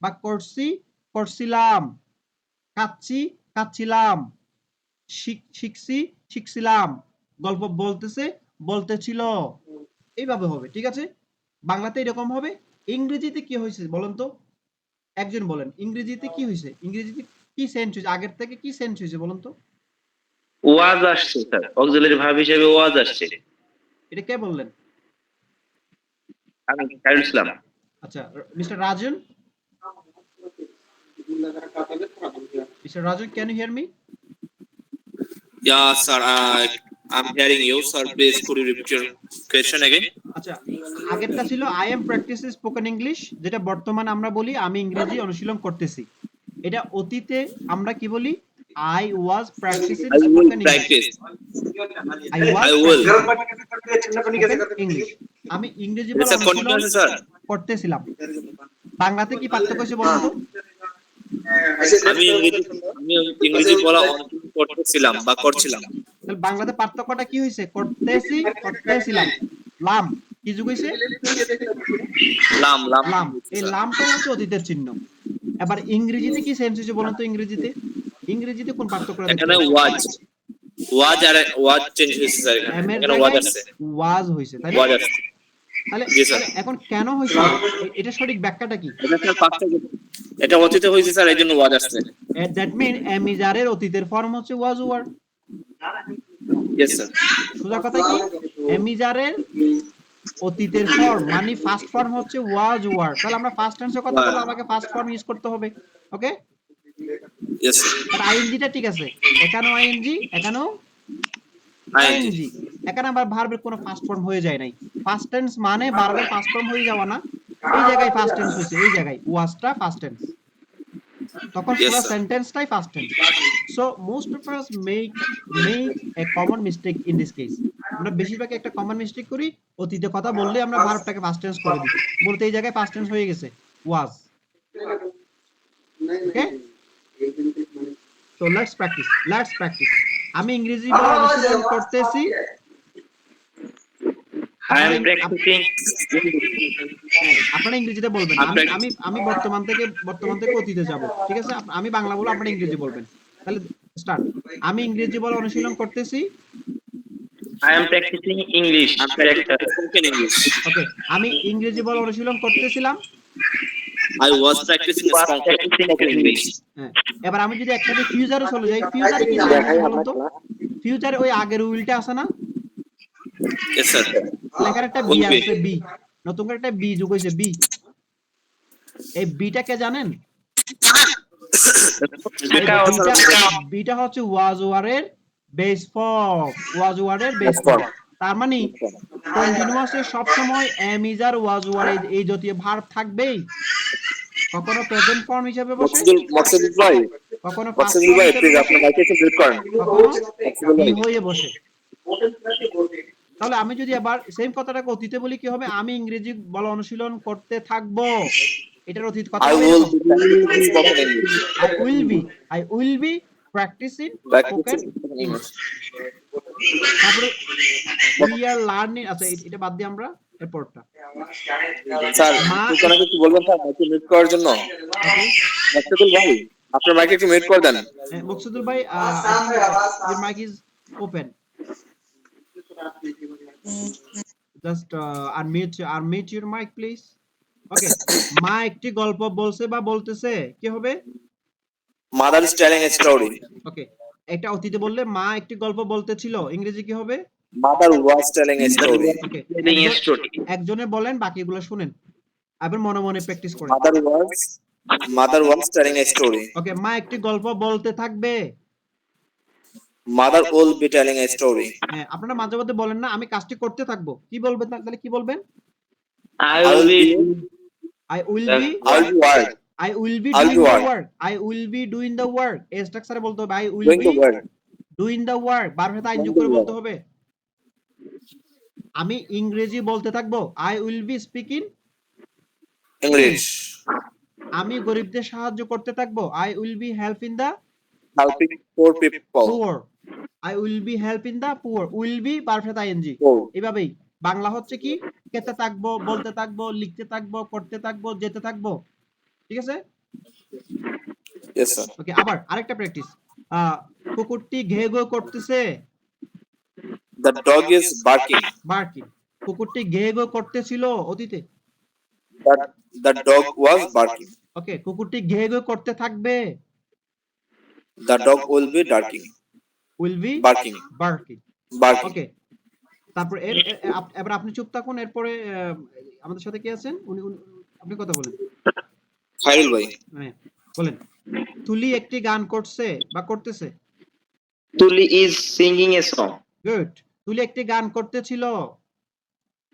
বা করছি, করছিলাম, খাচ্ছি, খাচ্ছিলাম, শিখছি, শিখছিলাম, গল্প বলতেছে, বলতেছিল, এইভাবে হবে। ঠিক আছে, বাংলাতে এরকম হবে। ইংরেজিতে কি হয়েছে বলেন তো, একজন বলেন ইংরেজিতে কি হয়েছে, ইংরেজিতে কি সেন্স হয়েছে, আগের থেকে কি সেন্স হয়েছে বলেন তো। ওয়াজ আসছে স্যার, অক্সিলারি ভার্ব হিসেবে ওয়াজ আসছে। এটা কে বললেন? আমি খায়রুল ইসলাম। আচ্ছা, mister Rajan, mister Rajan, can you hear me? Yeah, sir. I'm hearing you, sir. Please, could you repeat your question again? আচ্ছা, আগেরটা ছিল I am practising spoken English, যেটা বর্তমানে আমরা বলি আমি ইংরেজি অনুশীলন করতেছি। এটা অতীতে আমরা কি বলি, I was practising I will spoken English, practice. I was I will. English, আমি ইংরেজি It's বলা a অনুশীলন continuous, sir. করতেছিলাম। বাংলাতে কি পার্থক্য আছে বলুন তো? আমি ইংরেজি বলা অনুশীলন করতেছিলাম বা করছিলাম। তাহলে বাংলাতে পার্থক্যটা কি হয়েছে? করতেছি, করতেছিলাম, লাম কি যুগ হয়েছে? লাম লাম লাম, এই লামটা হচ্ছে অতীতের চিহ্ন। এবার ইংরেজিতে কি সেন্স হয়েছে বলুন তো, ইংরেজিতে, ইংরেজিতে কোন পার্থক্যটা দেখতে এখানে পাচ্ছেন? ওয়াজ আর ওয়াজ চেঞ্জ হয়েছে স্যার, এম এর এখানে ওয়াজ জায়গায় আসছে, ওয়াজ হয়েছে, তাই না? ওয়াজ আসছে। তাহলে জি স্যার। তাহলে এখন কেন হয়েছে, এটা সঠিক ব্যাখ্যাটা কি? এটা স্যার পার্থক্য, এটা অতীতে হয়েছে স্যার, এই জন্য ওয়াজ আসছে। দ্যাট মিন এমিজারের অতীতের ফর্ম হচ্ছে ওয়াজ ওয়ার। Yes sir. সোজা কথা কি, এমিজারের অতীতের ফর্ম মানে ফার্স্ট ফর্ম হচ্ছে ওয়াজ ওয়ার। তাহলে আমরা ফার্স্ট টেন্সের কথা বললে আমাকে ফার্স্ট ফর্ম ইউজ করতে হবে। ওকে, ইয়েস স্যার। আর আইএনজিটা ঠিক আছে, এখানেও আইএনজি, এখানেও আইএনজি। আইএনজি, এখানে আবার ভার্বের কোনো ফার্স্ট ফর্ম হয়ে যায় নাই। ফার্স্ট টেন্স মানে ভার্বের ফার্স্ট ফর্ম হয়ে যাওয়া না, এই জায়গায় ফার্স্ট টেন্স হয়েছে, এই জায়গায় ওয়াজটা ফার্স্ট টেন্স, তখন Yes, পুরো sir. সেন্টেন্সটাই first tense. So most of us make a common mistake in this case. আমরা বেশিরভাগ একটা কমন মিস্টেক করি, অতীতে কথা বললে আমরা ভার্বটাকে ফার্স্ট টেন্স করে দিই, বলতে এই জায়গায় ফার্স্ট টেন্স হয়ে গেছে ওয়াজ। ওকে, সো লেটস প্র্যাকটিস। আমি ইংরেজি বলা অনুশীলন করতেছি। I am practicing. আপনারা ইংরেজিতে বলবেন, আমি বর্তমান থেকে অতীতে যাব। ঠিক আছে, আমি বাংলা বলবো, আপনারা ইংরেজি বলবেন। তাহলে স্টার্ট। আমি ইংরেজি বলা অনুশীলন করতেছি। I am practicing English character. Spoken English. ওকে, আমি ইংরেজি বলা অনুশীলন করতেছিলাম। I was practicing spoken English. হ্যাঁ, এবার আমি যদি একসাথে ফিউচারে চলে যাই, ফিউচারে কি সেন্স বলুন তো? ফিউচারে ওই আগের উইলটা আছে না, Yes sir. লেখার একটা বি আছে, বি, নতুন করে একটা বি যোগ হয়েছে, বি। এই বিটা কে জানেন? বিটা হচ্ছে ওয়াজ ওয়ারের বেস ফর্ম, ওয়াজ ওয়ারের বেস ফর্ম। তার মানে কন্টিনিউয়াসে সব সময় am is are was were এই জাতীয় ভার্ব থাকবেই। কখনো প্রেজেন্ট ফর্ম হিসেবে বসে, মকসুদুল ভাই, কখনো পাস্ট মকসুদুল ফর্ম ভাই হিসেবে প্লিজ বসে, আপনার মাইকে একটু মিউট করেন। কখনো মকসুদুল ভাই। বি হয়ে বসে। তাহলে আমি যদি আবার সেম কথাটাকে অতীতে বলি কি হবে, আমি ইংরেজি বলা অনুশীলন করতে থাকবো, এটার অতীত কথা I হবে will এরকম, be spoken English. I will be practicing spoken Practicing English. তারপরে we are learning, আচ্ছা এটা বাদ দিই আমরা, এরপরটা স্যার কিছু না কিছু বলবেন স্যার, মাইকে মিউট করার জন্য। মকসুদুল ভাই আপনার মাইকে একটু মিউট করে দেন। মকসুদুল ভাই, your mic is open, just unmute your mic please. ওকে, মা একটি গল্প বলছে বা বলতেছে, কি হবে? Mother is telling a story. ওকে, এটা অতীতে বললে মা একটি গল্প বলতেছিল, ইংরেজি কি হবে? Mother was telling a story. Okay, Telling a story. একজনে বলেন, বাকিগুলো শুনেন, আবার মনে মনে প্র্যাকটিস করেন। Mother was telling a story. ওকে, মা একটি গল্প বলতে থাকবে। Mother will be telling a story. হ্যাঁ, আপনারা মাঝে মধ্যে বলেন না আমি কাজটি করতে থাকবো, কি বলবেন তাহলে? কি বলবেন? I will be I will be I'll be work. I will be I'll doing do the work. work. I will be doing the work. এই স্ট্রাকচারে বলতে হবে I will Doing be the work. doing the work। বারবার সাথে আইনযোগ Doing করে the বলতে work. হবে। আমি ইংরেজি বলতে থাকবো I will be speaking English. আমি গরিবদের সাহায্য করতে থাকবো I will be helping the Helping poor people. poor I will be helping the poor will be বারবার সাথে ing Poor. এভাবেই বাংলা হচ্ছে কি খেতে থাকবো, বলতে থাকবো, লিখতে থাকবো, করতে থাকবো, যেতে থাকবো, ঠিক আছে? Yes, sir. ওকে, আবার আরেকটা প্র্যাকটিস। কুকুরটি ঘে ঘে করতেছে, The dog is barking. Barking. কুকুরটি ঘে ঘে করতেছিল অতীতে। The dog was barking. ওকে, কুকুরটি ঘে ঘে করতে থাকবে, The dog will be barking. Will be Barking. Barking. Barking. ওকে, তারপর এবার আপনি চুপ থাকুন, এরপরে আমাদের সাথে কে আছেন? আপনি কথা বলেন। Khairul bhai. হ্যাঁ, বলেন। তুলি একটি গান করছে বা করতেছে। Tuli is singing a song. Good. তুলি একটি গান করতেছিল।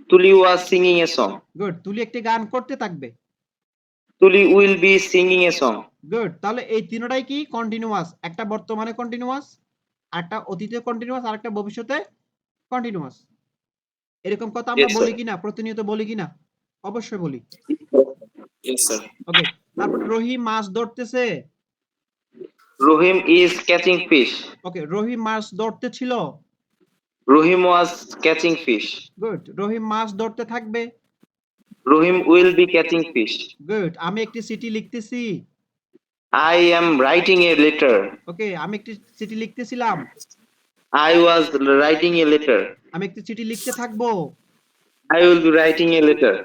Tuli was singing a song. Good. তুলি একটি গান করতে থাকবে। Tuli will be singing a song. Good. তাহলে এই তিনটাই কি কন্টিনিউয়াস, একটা বর্তমানে কন্টিনিউয়াস, আরেকটা অতীতে কন্টিনিউয়াস, আরেকটা ভবিষ্যতে কন্টিনিউয়াস। এরকম কথা আমরা Yes, বলি sir. কিনা, প্রতিনিয়ত বলি কিনা? অবশ্যই বলি। Yes, sir. ওকে, তারপর রহিম মাছ ধরতেছে। Rohim is catching fish. Okay, Rahim মাছ ধরতেছিল। Rohim was catching fish. Good. Rahim মাছ ধরতে থাকবে। Rohim will be catching fish. Good. আমি একটি চিঠি লিখতেছি। I am writing a letter. ওকে, আমি একটি চিঠি লিখতেছিলাম। I was writing a letter. আমি একটি চিঠি লিখতে থাকবো। I will be writing a letter.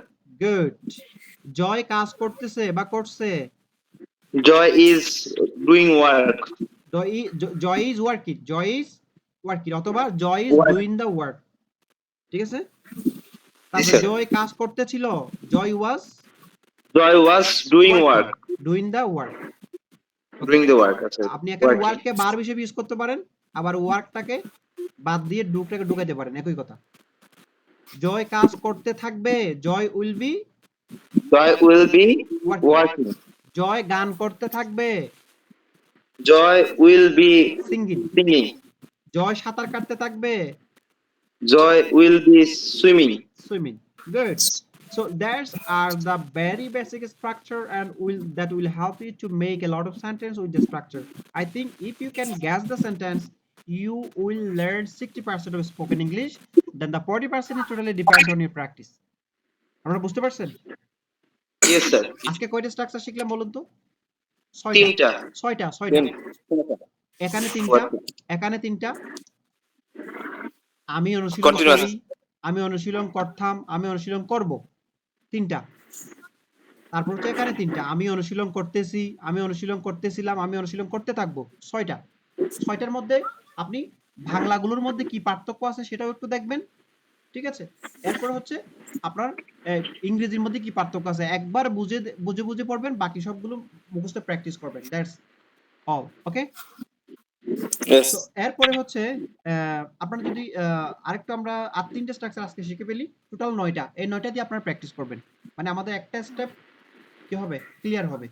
Good. Joy কাজ করতেছে বা করছে। Joy is doing work. Joy is working, Joy is working, অথবা Joy is Work. Doing the work, ঠিক আছে? Yes, তারপরে sir. জয় কাজ করতেছিল, Joy was Joy was doing work. Doing the work. Doing the work. আচ্ছা, আপনি এখানে working. ওয়ার্ককে ভার্ব হিসেবে ইউজ করতে পারেন, আবার ওয়ার্কটাকে বাদ দিয়ে ডুটাকে ঢুকাইতে পারেন, একই কথা। জয় কাজ করতে থাকবে, জয় will be Joy will be working. working. জয় গান করতে থাকবে, Joy will be singing. singing. জয় সাঁতার কাটতে থাকবে, Joy will be swimming. Swimming. Good. So that's are the very basic structure and that will help you to make a lot of sentence with the structure. I think if you can guess the sentence, you will learn 60% of spoken English. Then the 40% is totally depend on your practice. আপনারা বুঝতে পারছেন? Yes, sir. আজকে কয়টা structure শিখলাম বলুন তো? তিনটা। ছয়টা। এখানে তিনটা। আমি অনুশীলন Continuous. করি, আমি অনুশীলন করতাম, আমি অনুশীলন করব, তিনটা। তারপর হচ্ছে এখানে তিনটা, আমি অনুশীলন করতেছি, আমি অনুশীলন করতেছিলাম, আমি অনুশীলন করতে থাকবো, ছয়টা। ছয়টার মধ্যে আপনি বাংলাগুলোর মধ্যে কি পার্থক্য আছে সেটাও একটু দেখবেন, ঠিক আছে? এরপর হচ্ছে আপনার ইংরেজির মধ্যে কি পার্থক্য আছে একবার বুঝে পড়বেন, বাকি সবগুলো মুখস্থ প্র্যাকটিস করবেন। That's all. Okay, Yes. তো এরপরে হচ্ছে আপনারা যদি আরেকটু আমরা আর তিনটা স্ট্রাকচার আজকে শিখে ফেলি, টোটাল 9টা। এই 9টা দিয়ে আপনারা প্র্যাকটিস করবেন, মানে আমাদের একটা স্টেপ কি হবে, ক্লিয়ার হবে।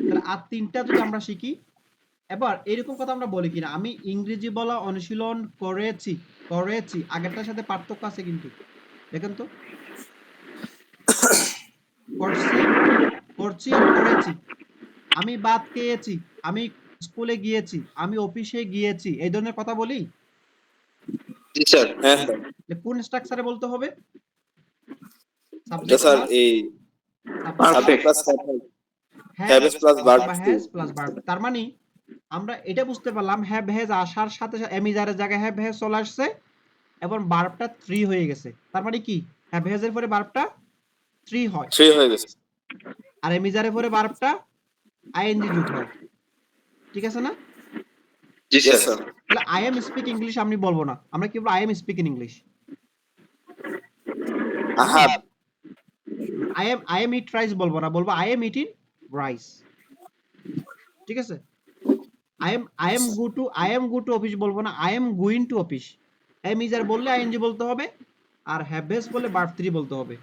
তাহলে আর তিনটা যদি আমরা শিখি, এবার এরকম কথা আমরা বলি কিনা, আমি ইংরেজি বলা অনুশীলন করেছি। আগেরটার সাথে পার্থক্য আছে কিন্তু, দেখেন তো। করছি আর করেছি। আমি ভাত খেয়েছি, আমি স্কুলে গিয়েছি, আমি অফিসে গিয়েছি, এই ধরনের কথা বলি। জি স্যার। হ্যাঁ কোন স্ট্রাকচারে বলতে হবে? স্যার এই subject plus have plus verb plus verb. তার মানে আমরা এটা বুঝতে পারলাম হ্যাভ হ্যাজ আসার সাথে সাথে এমিজারের জায়গায় হ্যাভ হ্যাজ চলে আসছে এবং ভার্বটা 3 হয়ে গেছে। তার মানে কি হ্যাভ হ্যাজ এর পরে ভার্বটা 3 হয়, 3 হয়ে গেছে, আর এমিজারের পরে ভার্বটা আইএনজি যুক্ত হয়। ঠিক আছে না? জি Yes, স্যার। sir. তাহলে আই এম স্পিক ইংলিশ আমি বলবো না, আমরা কি বলবো? I am speak in English. I have. I am eat rice বলবো না, বলবো আই এম ইটিং রাইস। ঠিক আছে? I am go to office বলবো না, I am going to office. Am is are বললে আইএনজি বলতে হবে, আর হ্যাভ বেস বললে ভার্ব 3 বলতে হবে।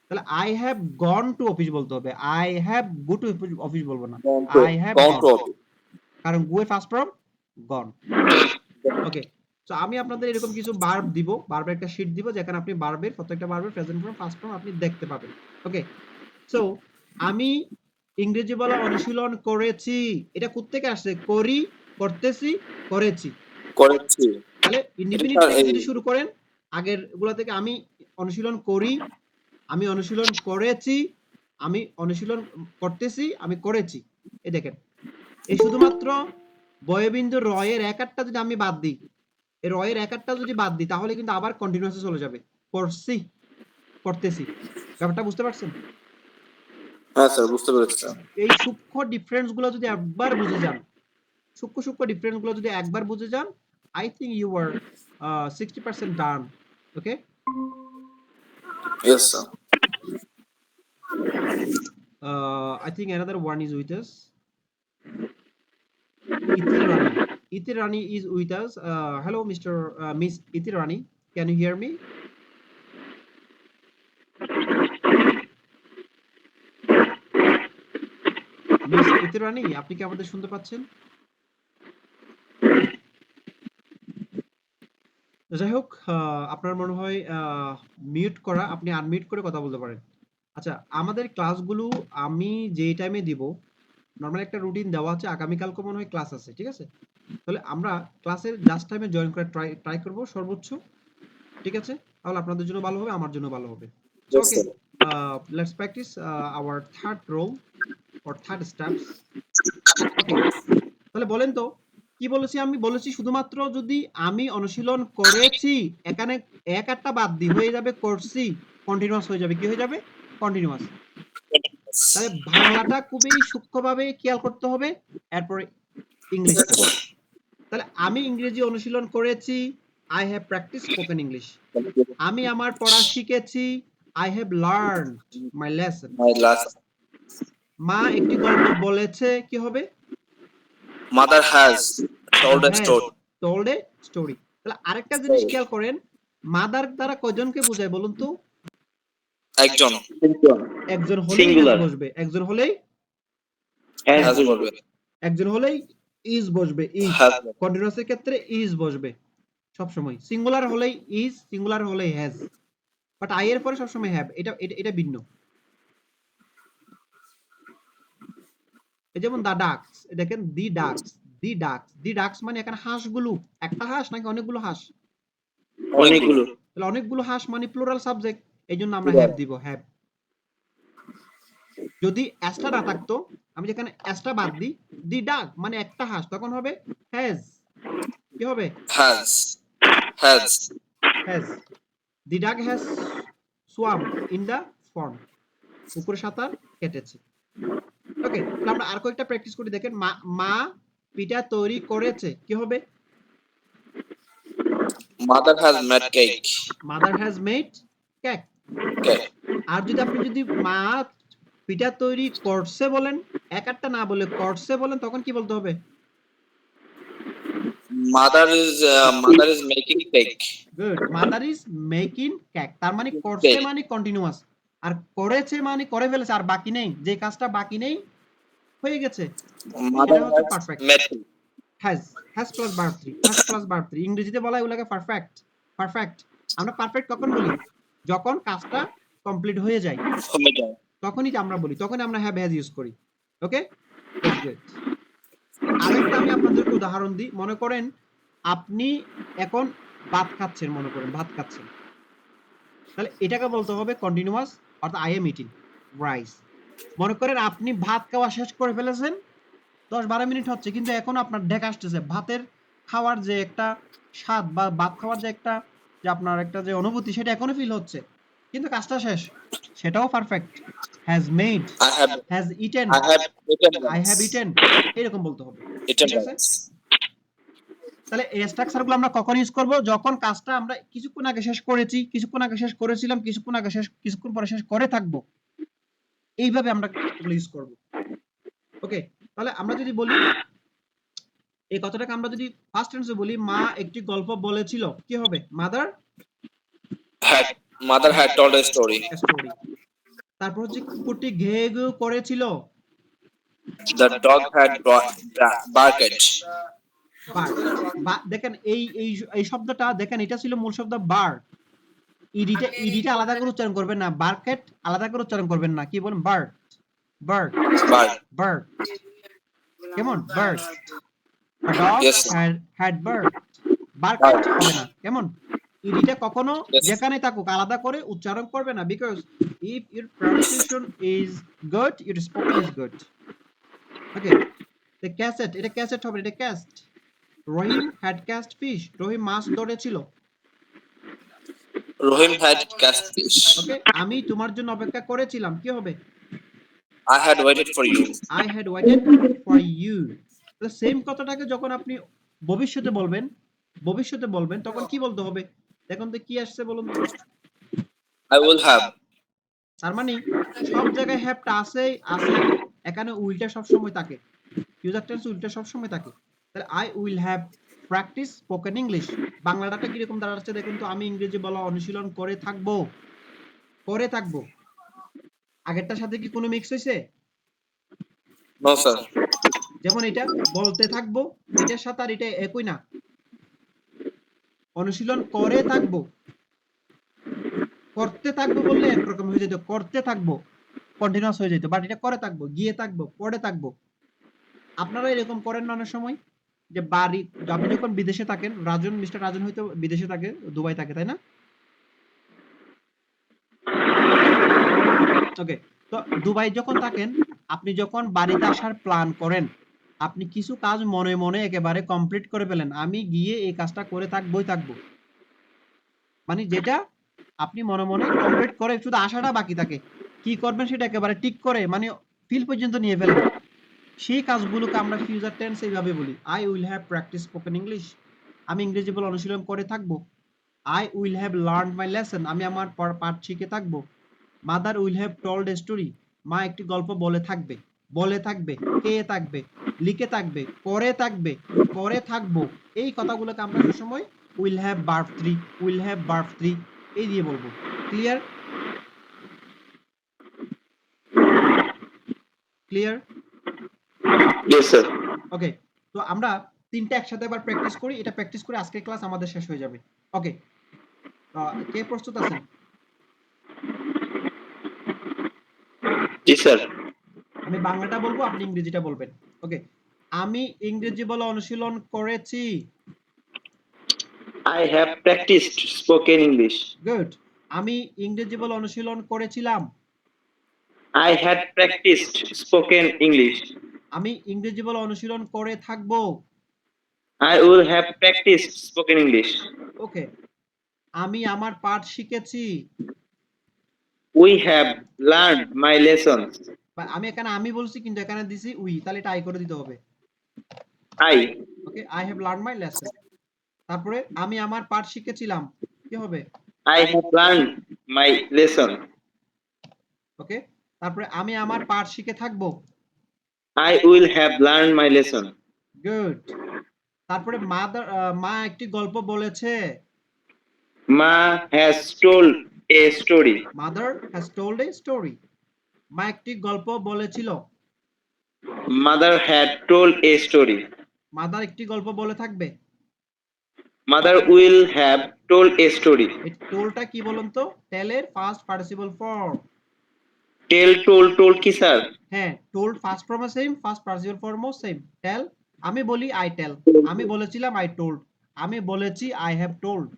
তাহলে I have gone to office বলতে হবে, I have go to office বলবো না, I have Gone gone. to office. কারণ গো এর ফার্স্ট ফর্ম গন। ওকে, সো আমি আপনাদের এরকম কিছু ভার্ব দিব, ভার্বের একটা শীট দিব যেখানে আপনি ভার্বের প্রত্যেকটা ভার্বের প্রেজেন্ট ফর্ম ফার্স্ট ফর্ম আপনি দেখতে পাবেন। ওকে, সো আমি ইংরেজি বলা অনুশীলন করেছি, এটা কোত্থেকে আসছে? করি, করতেছি, করেছি। করেছি। তাহলে এটা ইনডিফিনিট স্যার থেকে এই যদি শুরু করেন, আগের গুলা থেকে আমি অনুশীলন করি, আমি অনুশীলন করেছি, আমি অনুশীলন করতেছি, আমি করেছি। এই দেখেন, এই শুধুমাত্র বয়বিন্দু রয়ের এক আটটা যদি আমি বাদ দিই, এই রয়ের এক আটটা যদি বাদ দিই, তাহলে কিন্তু আবার কন্টিনিউয়াসে চলে যাবে। করছি, করতেছি। ব্যাপারটা বুঝতে পারছেন? হ্যাঁ স্যার বুঝতে পেরেছি স্যার। এই সূক্ষ্ম ডিফারেন্স গুলো যদি একবার বুঝে যান, সূক্ষ্ম ডিফারেন্স গুলো যদি একবার বুঝে যান, I think you are 60% done. Okay, Yes sir. I think another one is with us. Itirani. Itirani is with us. Hello, Miss Itirani. Can you hear me? Miss Itirani, আপনি কি আমাদের শুনতে পাচ্ছেন? যাই হোক, আপনার মনে হয় মিউট করা, আপনি আনমিউট করে কথা বলতে পারেন। আচ্ছা, আমাদের ক্লাসগুলো আমি যে টাইমে দিব, নরমালি একটা রুটিন দেওয়া আছে, আগামীকালকে মনে হয় ক্লাস আছে, ঠিক আছে? তাহলে আমরা ক্লাসের জাস্ট টাইমে জয়েন করার ট্রাই করব সর্বোচ্চ, ঠিক আছে? তাহলে আপনাদের জন্য ভালো হবে, আমার জন্য ভালো হবে। Yes okay, sir. Let's practise our third rule or third steps. Okay, তাহলে বলেন তো কি বলেছি? আমি বলেছি শুধুমাত্র যদি আমি অনুশীলন করেছি, এখানে এক আটটা বাদ দিই, হয়ে যাবে করছি, কন্টিনিউয়াস হয়ে যাবে। কি হয়ে যাবে? কন্টিনিউয়াস। তাহলে বাংলাটা খুবই সূক্ষ্মভাবে খেয়াল করতে হবে, এরপরে ইংলিশটা। তাহলে আমি ইংরেজি অনুশীলন করেছি, I have practice spoken English. আমি আমার পড়া শিখেছি, I have learned my lesson. My last মা একটি গল্প বলেছে, কি হবে? mother has told a হ্যাঁ, story. told a story। তাহলে আরেকটা জিনিস খেয়াল করেন, মাদার দ্বারা কয়জনকে বোঝায় বলুন তো? একজন একজন হলেই has সিঙ্গুলার। বসবে, একজন হলেই has বলবে। একজন হলেই is বসবে, is। Has কন্টিনিউয়াস এর ক্ষেত্রে is বসবে সবসময়। সিঙ্গুলার হলেই is, সিঙ্গুলার হলেই has। বাট আই এর পরে সবসময় have, এটা ভিন্ন। এই যেমন দা ডাকস, দেখেন দি ডাকস, দি ডাকস মানে এখানে হাঁসগুলো, একটা হাঁস নাকি অনেকগুলো হাঁস? অনেকগুলো। তাহলে অনেকগুলো হাঁস মানে প্লুরাল সাবজেক্ট, এই জন্য আমরা হ্যাভ দিব, হ্যাভ। যদি অ্যাসটা না থাকতো, আমি যেখানে অ্যাসটা বাদ দিই, দি ডাক মানে একটা হাঁস, তখন হবে হ্যাজ। কি হবে? has has. The duck has swam in the form. পুকুরে সাঁতার কেটেছে। ওকে, তাহলে আমরা আর কয়েকটা প্র্যাকটিস করি। দেখেন, মা পিঠা তৈরি করেছে, কি হবে? mother has made cake. Mother has made cake. Okay. আর যদি মা পিঠা তৈরি করছে বলেন, এক একটা না বলে করছে বলেন, তখন কি বলতে হবে? mother is making cake. Good, mother is making cake. তার মানে করছে Cake. মানে কন্টিনিউয়াস, আর করেছে মানে করে ফেলেছে, আর বাকি নেই, যে কাজটা বাকি নেই হয়ে গেছে, Mother এটা হচ্ছে has perfect. made cake. Has plus verb 3, ইংরেজিতে বলা এগুলোকে পারফেক্ট। আমরা পারফেক্ট কখন বলি? যখন কাজটা কমপ্লিট হয়ে যায়, হয়ে যায়। তখনই আমরা বলি, তখন আমরা হ্যাভ হ্যাজ ইউজ করি। ওকে, গুড। আরেকটা আমি আপনাদেরকে উদাহরণ দিই। মনে করেন আপনি এখন ভাত খাচ্ছেন, তাহলে এটাকে বলতে হবে কন্টিনিউয়াস, অর্থাৎ আই এম ইটিং রাইস। মনে করেন আপনি ভাত খাওয়া শেষ করে ফেলেছেন, 10-12 মিনিট হচ্ছে, কিন্তু এখনো আপনার ঢেক আসতেছে। ভাতের খাওয়ার যে একটা স্বাদ বা ভাত খাওয়ার যে একটা, যে আপনার একটা যে অনুভূতি, সেটা এখনো ফিল হচ্ছে। কিন্তু কাজটা শেষ, সেটাও perfect. Has made, I have has eaten, I have eaten I have once. Eaten, এরকম বলতে হবে। Eaten ঠিক আছে? once. তাহলে এই স্ট্রাকচারগুলো আমরা কখন ইউজ করব? যখন কাজটা আমরা কিছুক্ষণ আগে শেষ করেছি, কিছুক্ষণ আগে শেষ করেছিলাম, কিছুক্ষণ পরে শেষ করে থাকবো। এইভাবে আমরা এগুলো ইউজ করব। ওকে, তাহলে আমরা যদি বলি এই কথাটাকে আমরা যদি ফার্স্ট টেন্সে বলি, মা একটি গল্প বলেছিল, কি হবে? Mother Had mother had told a story. Story. তারপর হচ্ছে কুকুরটি ঘেউ ঘেউ করেছিল, The dog had barked. Bird. দেখেন এই শব্দটা দেখেন, এটা ছিল মূল শব্দ বার্ড। ইডিটা আলাদা করে উচ্চারণ করবেন না, বার্কেট আলাদা করে উচ্চারণ করবেন না, কি বলেন? Bird, bird, Bark. বার্ড। কেমন? Bird. A dog Yes. had barked. বার্কেট হবে না। কেমন? ইডিটা কখনো Yes. যেখানে থাকুক আলাদা করে উচ্চারণ করবে না, because if your pronunciation is good, your spoken is good. Okay, the cassette, এটা ক্যাসেট হবে, এটা cast. Rahim had cast fish, রহিম মাছ ধরেছিল। Rohim had cast fish. ওকে, আমি তোমার জন্য অপেক্ষা করেছিলাম, কি হবে? I had waited for you. I had waited for you. তাহলে সেম কথাটাকে যখন আপনি ভবিষ্যতে বলবেন তখন কি বলতে হবে? দেখুন তো কি আসছে বলুন তো। I will have. তার মানে সব জায়গায় হ্যাভটা আছে, এখানে উইলটা সব সময় থাকে, ফিউচার টেন্স উইলটা সব সময় থাকে। তাহলে I will have practice spoken English. বাংলাটা কিরকম দাঁড়াচ্ছে দেখুন তো, আমি ইংরেজি বলা অনুশীলন করে থাকবো। আগেরটার সাথে কি কোনো মিক্স হয়েছে? No, sir. যেমন এটা বলতে থাকবো, এটার সাথে আর এটা একই না। অনুশীলন করে থাকবো, করতে থাকবো বললে একরকম হয়ে যেত, করতে থাকবো কন্টিনিউয়াস হয়ে যেত, বাট এটা করে থাকবো, গিয়ে থাকবো, পড়ে থাকবো। আপনারা এরকম করেন না অনেক সময়, যে বাড়ি, আপনি যখন বিদেশে থাকেন, মিস্টার রাজন হয়তো বিদেশে থাকে, দুবাই থাকে, তাই না? ওকে, তো দুবাই যখন থাকেন, আপনি যখন বাড়িতে আসার প্ল্যান করেন, আপনি কিছু কাজ মনে মনে একেবারে কমপ্লিট করে ফেলেন, আমি গিয়ে এই কাজটা করে থাকবো, মানে যেটা আপনি মনে মনে কমপ্লিট করে শুধু আসাটা বাকি থাকে, কি করবেন সেটা একেবারে টিক করে, মানে ফিল পর্যন্ত নিয়ে ফেলেন। সেই কাজগুলোকে আমরা ফিউচার টেন্স এইভাবে বলি, I will have practice spoken English, আমি ইংরেজি বলা অনুশীলন করে থাকবো। I will have learned my lesson, আমি আমার পাঠ শিখে থাকবো। Mother will have told a story, মা একটি গল্প বলে থাকবে, কে থাকবে, লিখে থাকবে, করে থাকবো। এই কথাগুলোকে আমরা সবসময় উইল হ্যাভ ভার্ব 3 এই দিয়ে বলবো। ক্লিয়ার? Yes, sir. ওকে, তো আমরা তিনটা একসাথে আবার প্র্যাকটিস করি, এটা প্র্যাকটিস করে আজকের ক্লাস আমাদের শেষ হয়ে যাবে। ওকে, কে প্রস্তুত আছেন? Yes, sir. আমি বাংলাটা বলবো, আপনি ইংরেজিটা বলবেন। ওকে, আমি ইংরেজি বলা অনুশীলন করেছি। I have practiced spoken English. Good. আমি ইংরেজি বলা অনুশীলন করেছিলাম। I had practiced spoken English. আমি ইংরেজি বলা অনুশীলন করে থাকবো। I will have practiced spoken English. ওকে, আমি আমার পাঠ শিখেছি। We have learned my lessons. আমি এখানে আমি বলছি কিন্তু এখানে দিছি উই, তাহলে এটা আই করে দিতে হবে। I okay, I have learned my lesson. তারপরে আমি আমার পাঠ শিখেছিলাম, কি হবে? have learned my lesson. ওকে, তারপরে আমি আমার পাঠ শিখে থাকবো। I will have learned my lesson. Good. তারপরে মা একটি গল্প বলেছে। Ma has told a story. Mother has told a story. মা একটি গল্প বলেছিল। Mother had told a story. Mother একটি গল্প বলে থাকবে। Mother will have told a story. এই টোলটা কি বলুন তো? টেলের first participle form. Tell, told কি স্যার? হ্যাঁ, টোল্ড ফার্স্ট ফর্মও সেম, ফার্স্ট পার্টিসিপল ফর্মও সেম। টেল, আমি বলি আই টেল, আমি বলেছিলাম আই টোল্ড, আমি বলেছি I have told.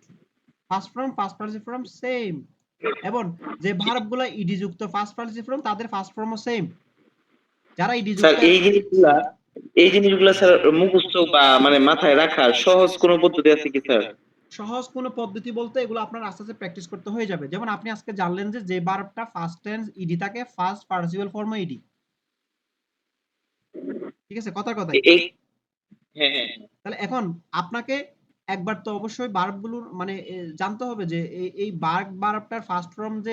First form first participle form same, এবং যে ভার্বগুলো ইডি যুক্ত ফার্স্ট পার্টিসিপল ফর্ম তাদের ফার্স্ট ফর্মও সেম। যারা ইডি স্যার যুক্ত, এই জিনিসগুলা স্যার মুখস্থ বা মানে মাথায় রাখার সহজ কোনো পদ্ধতি আছে কি স্যার? সহজ কোনো পদ্ধতি বলতে এগুলো আপনার আস্তে আস্তে প্র্যাকটিস করতে হয়ে যাবে। যেমন আপনি আজকে জানলেন যে ভার্বটা ফার্স্ট টেন্স ইডি থাকে, ফার্স্ট পার্টিসিপল ফর্মে ইডি। ঠিক আছে? কথার কথাই। এই হ্যাঁ হ্যাঁ তাহলে এখন আপনাকে একবার তো অবশ্যই ভার্বগুলোর মানে জানতে হবে যে এই ভার্বটার ফার্স্ট ফর্ম যে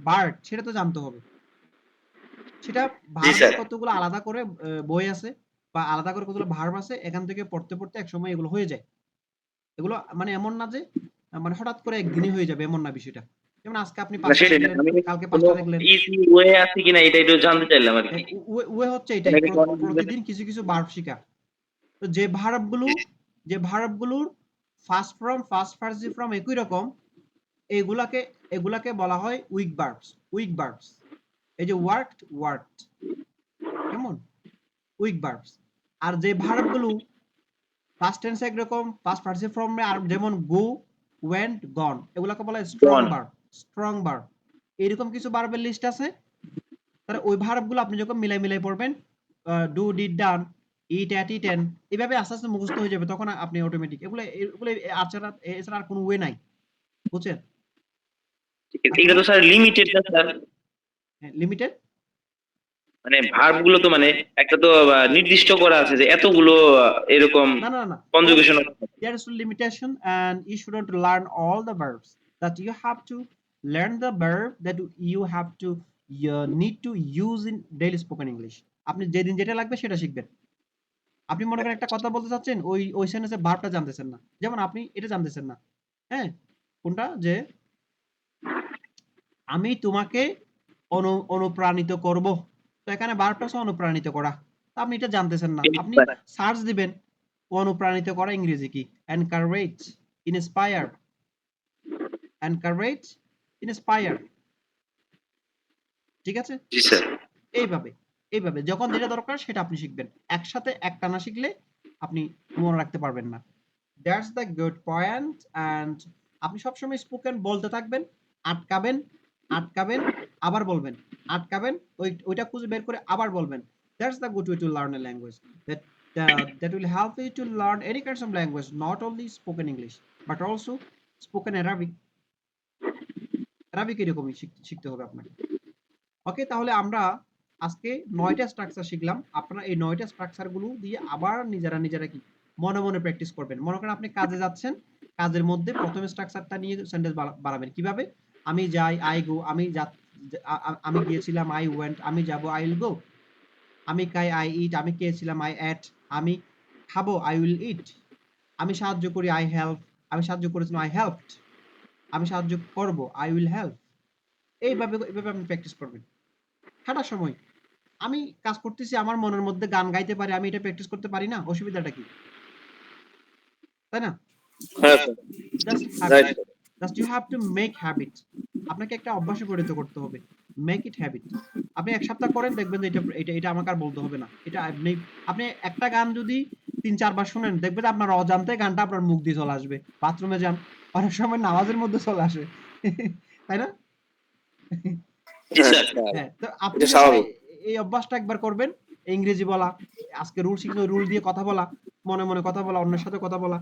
ভার্ব সেটা তো জানতে হবে। সেটা জি ভার্বের স্যার কতগুলো আলাদা করে বই আছে বা আলাদা করে কতগুলো ভার্ব আছে, এখান থেকে পড়তে পড়তে একসময় এগুলো হয়ে যায়। এগুলো মানে এমন না যে মানে হঠাৎ করে একদিনই হয়ে যাবে, এমন না বিষয়টা। যেমন আজকে আপনি না ৫টা সেটাই না, দেখলেন, আমি কালকে কোনো ৫টা দেখলেন। ইজি ওয়ে আছে কিনা এটা একটু জানতে চাইলাম আর কি। ওয়ে হচ্ছে এটাই, অনেকে তো অনেক প্রতিদিন কিছু কিছু ভার্ব শিখা। তো যে ভার্বগুলোর first form, first participle form একই রকম, এগুলাকে বলা হয় উইক ভার্বস। এই যে ওয়ার্কড কেমন? Week verbs. আর যে ভার্বগুলো ফার্স্ট টেন্স একরকম, ফার্স্ট পার্টিসিপল ফর্মে আর যেমন গো, ওয়েন্ট, গন, এগুলাকে বলা হয় গন স্ট্রং ভার্ব। এরকম কিছু ভার্বের লিস্ট আছে। তাহলে ওই ভার্বগুলো আপনি যখন মিলাই পড়বেন, do, did, done, it, at, eaten, এভাবে আস্তে আস্তে মুখস্থ হয়ে যাবে। তখন আপনি অটোমেটিক এগুলো এছাড়া আর কোনো ওয়ে নাই। বুঝছেন? ঠিক আছে, এগুলো তো স্যার লিমিটেড না স্যার? লিমিটেড? মানে ভার্ব গুলো তো মানে একটা তো নির্দিষ্ট করা আছে যে এতগুলো এরকম না। Conjugation. There is a limitation and you shouldn't learn all the verbs. That you have to learn the verb that you have to need to use in daily spoken English. আপনি যেদিন যেটা লাগবে সেটা শিখবেন। আপনি মনে করেন একটা কথা বলতে চাচ্ছেন, ওই সেন্টেন্সে ভার্বটা জানতেছেন না। যেমন আপনি এটা জানতেছেন না। হ্যাঁ? কোনটা? যে আমি তোমাকে অনুপ্রাণিত করব। তো এখানে ভার্বটা হচ্ছে অনুপ্রাণিত করা। তো আপনি এটা জানতেছেন না। আপনি সার্চ দিবেন অনুপ্রাণিত করা ইংরেজি কি? Encourage, inspire, encourage, inspire. ঠিক আছে? জি স্যার। এইভাবে যখন যেটা দরকার সেটা আপনি শিখবেন। একসাথে একটানা শিখলে আপনি মনে রাখতে পারবেন না। That's the good point. And আপনি সবসময় স্পোকেন বলতে থাকবেন, আটকাবেন, আবার বলবেন, আটকাবেন, ওইটা খুঁজে বের করে আবার বলবেন। That's the good way to learn a language that will help you to learn any kinds of language, not only spoken English but also spoken Arabic. এরকমই শিখতে হবে আপনাকে। ওকে, তাহলে আমরা আজকে 9টা স্ট্রাকচার শিখলাম। আপনারা এই 9টা স্ট্রাকচার গুলো দিয়ে আবার নিজেরা কি মনে প্র্যাকটিস করবেন। মনে করেন আপনি কাজে যাচ্ছেন, কাজের মধ্যে প্রথম স্ট্রাকচারটা নিয়ে সেন্টেন্স বানাবেন। কিভাবে? আমি যাই, আই গো, আমি গিয়েছিলাম, আই ওয়েন্ট, আমি যাব, আই উইল গো, আমি খাই, আই ইট, আমি খেয়েছিলাম, আই এট, আমি খাবো, আই উইল ইট, আমি সাহায্য করি, আই হেল্প, আমি সাহায্য করেছিলাম, আই হেল্পড, আমি সাহায্য করব, আই উইল হেল্প। এভাবে আপনি প্র্যাকটিস করবেন। হাঁটার সময় আমি কাজ করতেছি, আমার মনের মধ্যে গান গাইতে পারি, আমি এটা প্র্যাকটিস করতে পারি না, অসুবিধাটা কি? তাই না? হ্যাঁ just you have to make habit. আপনাকে একটা অভ্যাসে পরিণত করতে হবে। Make it habit. আপনি 1 সপ্তাহ করেন, দেখবেন যে এটা আমাকে আর বলতে হবে না। এটা আপনি একটা গান যদি ৩-৪ বার শুনেন, দেখবেন যে আপনার অজান্তে গানটা আপনার মুখ দিয়ে চলে আসবে। বাথরুমে যান, অনেক সময় নামাজের মধ্যে চলে আসে। তাই না? জি স্যার। হ্যাঁ, তো আপনি এটা স্বাভাবিক। এই অভ্যাসটা একবার করবেন, ইংরেজি বলা, আজকে রুল শিখলে রুল দিয়ে কথা বলা, মনে কথা বলা, অন্যের সাথে কথা বলা,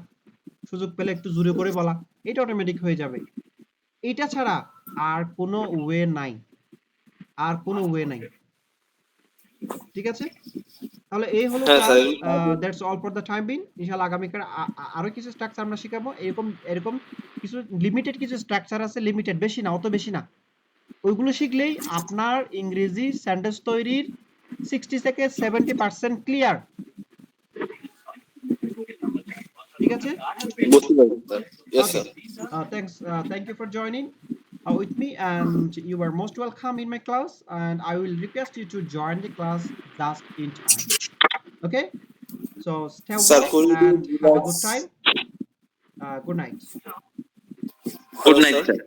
সুযোগ পেলে একটু জোরে করে বলা, এটা অটোমেটিক হয়ে যাবে। এটা ছাড়া আর কোনো ওয়ে নাই। ঠিক আছে? তাহলে এই হলো হ্যাঁ class. Sir. That's all for the time being. ইনশাআল্লাহ আগামীকাল আরো কিছু স্ট্রাকচার আমরা শিখাবো। এরকম কিছু লিমিটেড কিছু স্ট্রাকচার আছে, লিমিটেড, বেশি না, অত বেশি না। ওইগুলো শিখলেই আপনার ইংরেজি সেন্টেন্স তৈরির 60 থেকে 70% ক্লিয়ার। ঠিক আছে? বুঝতে পারছি sir. Yes Okay. Sir. Thank you for joining with me, and you are most welcome in my class. And I will request you to join the class just in time. Okay? So stay Sir, well could you and give have a us- good time. Good night. Good night sir.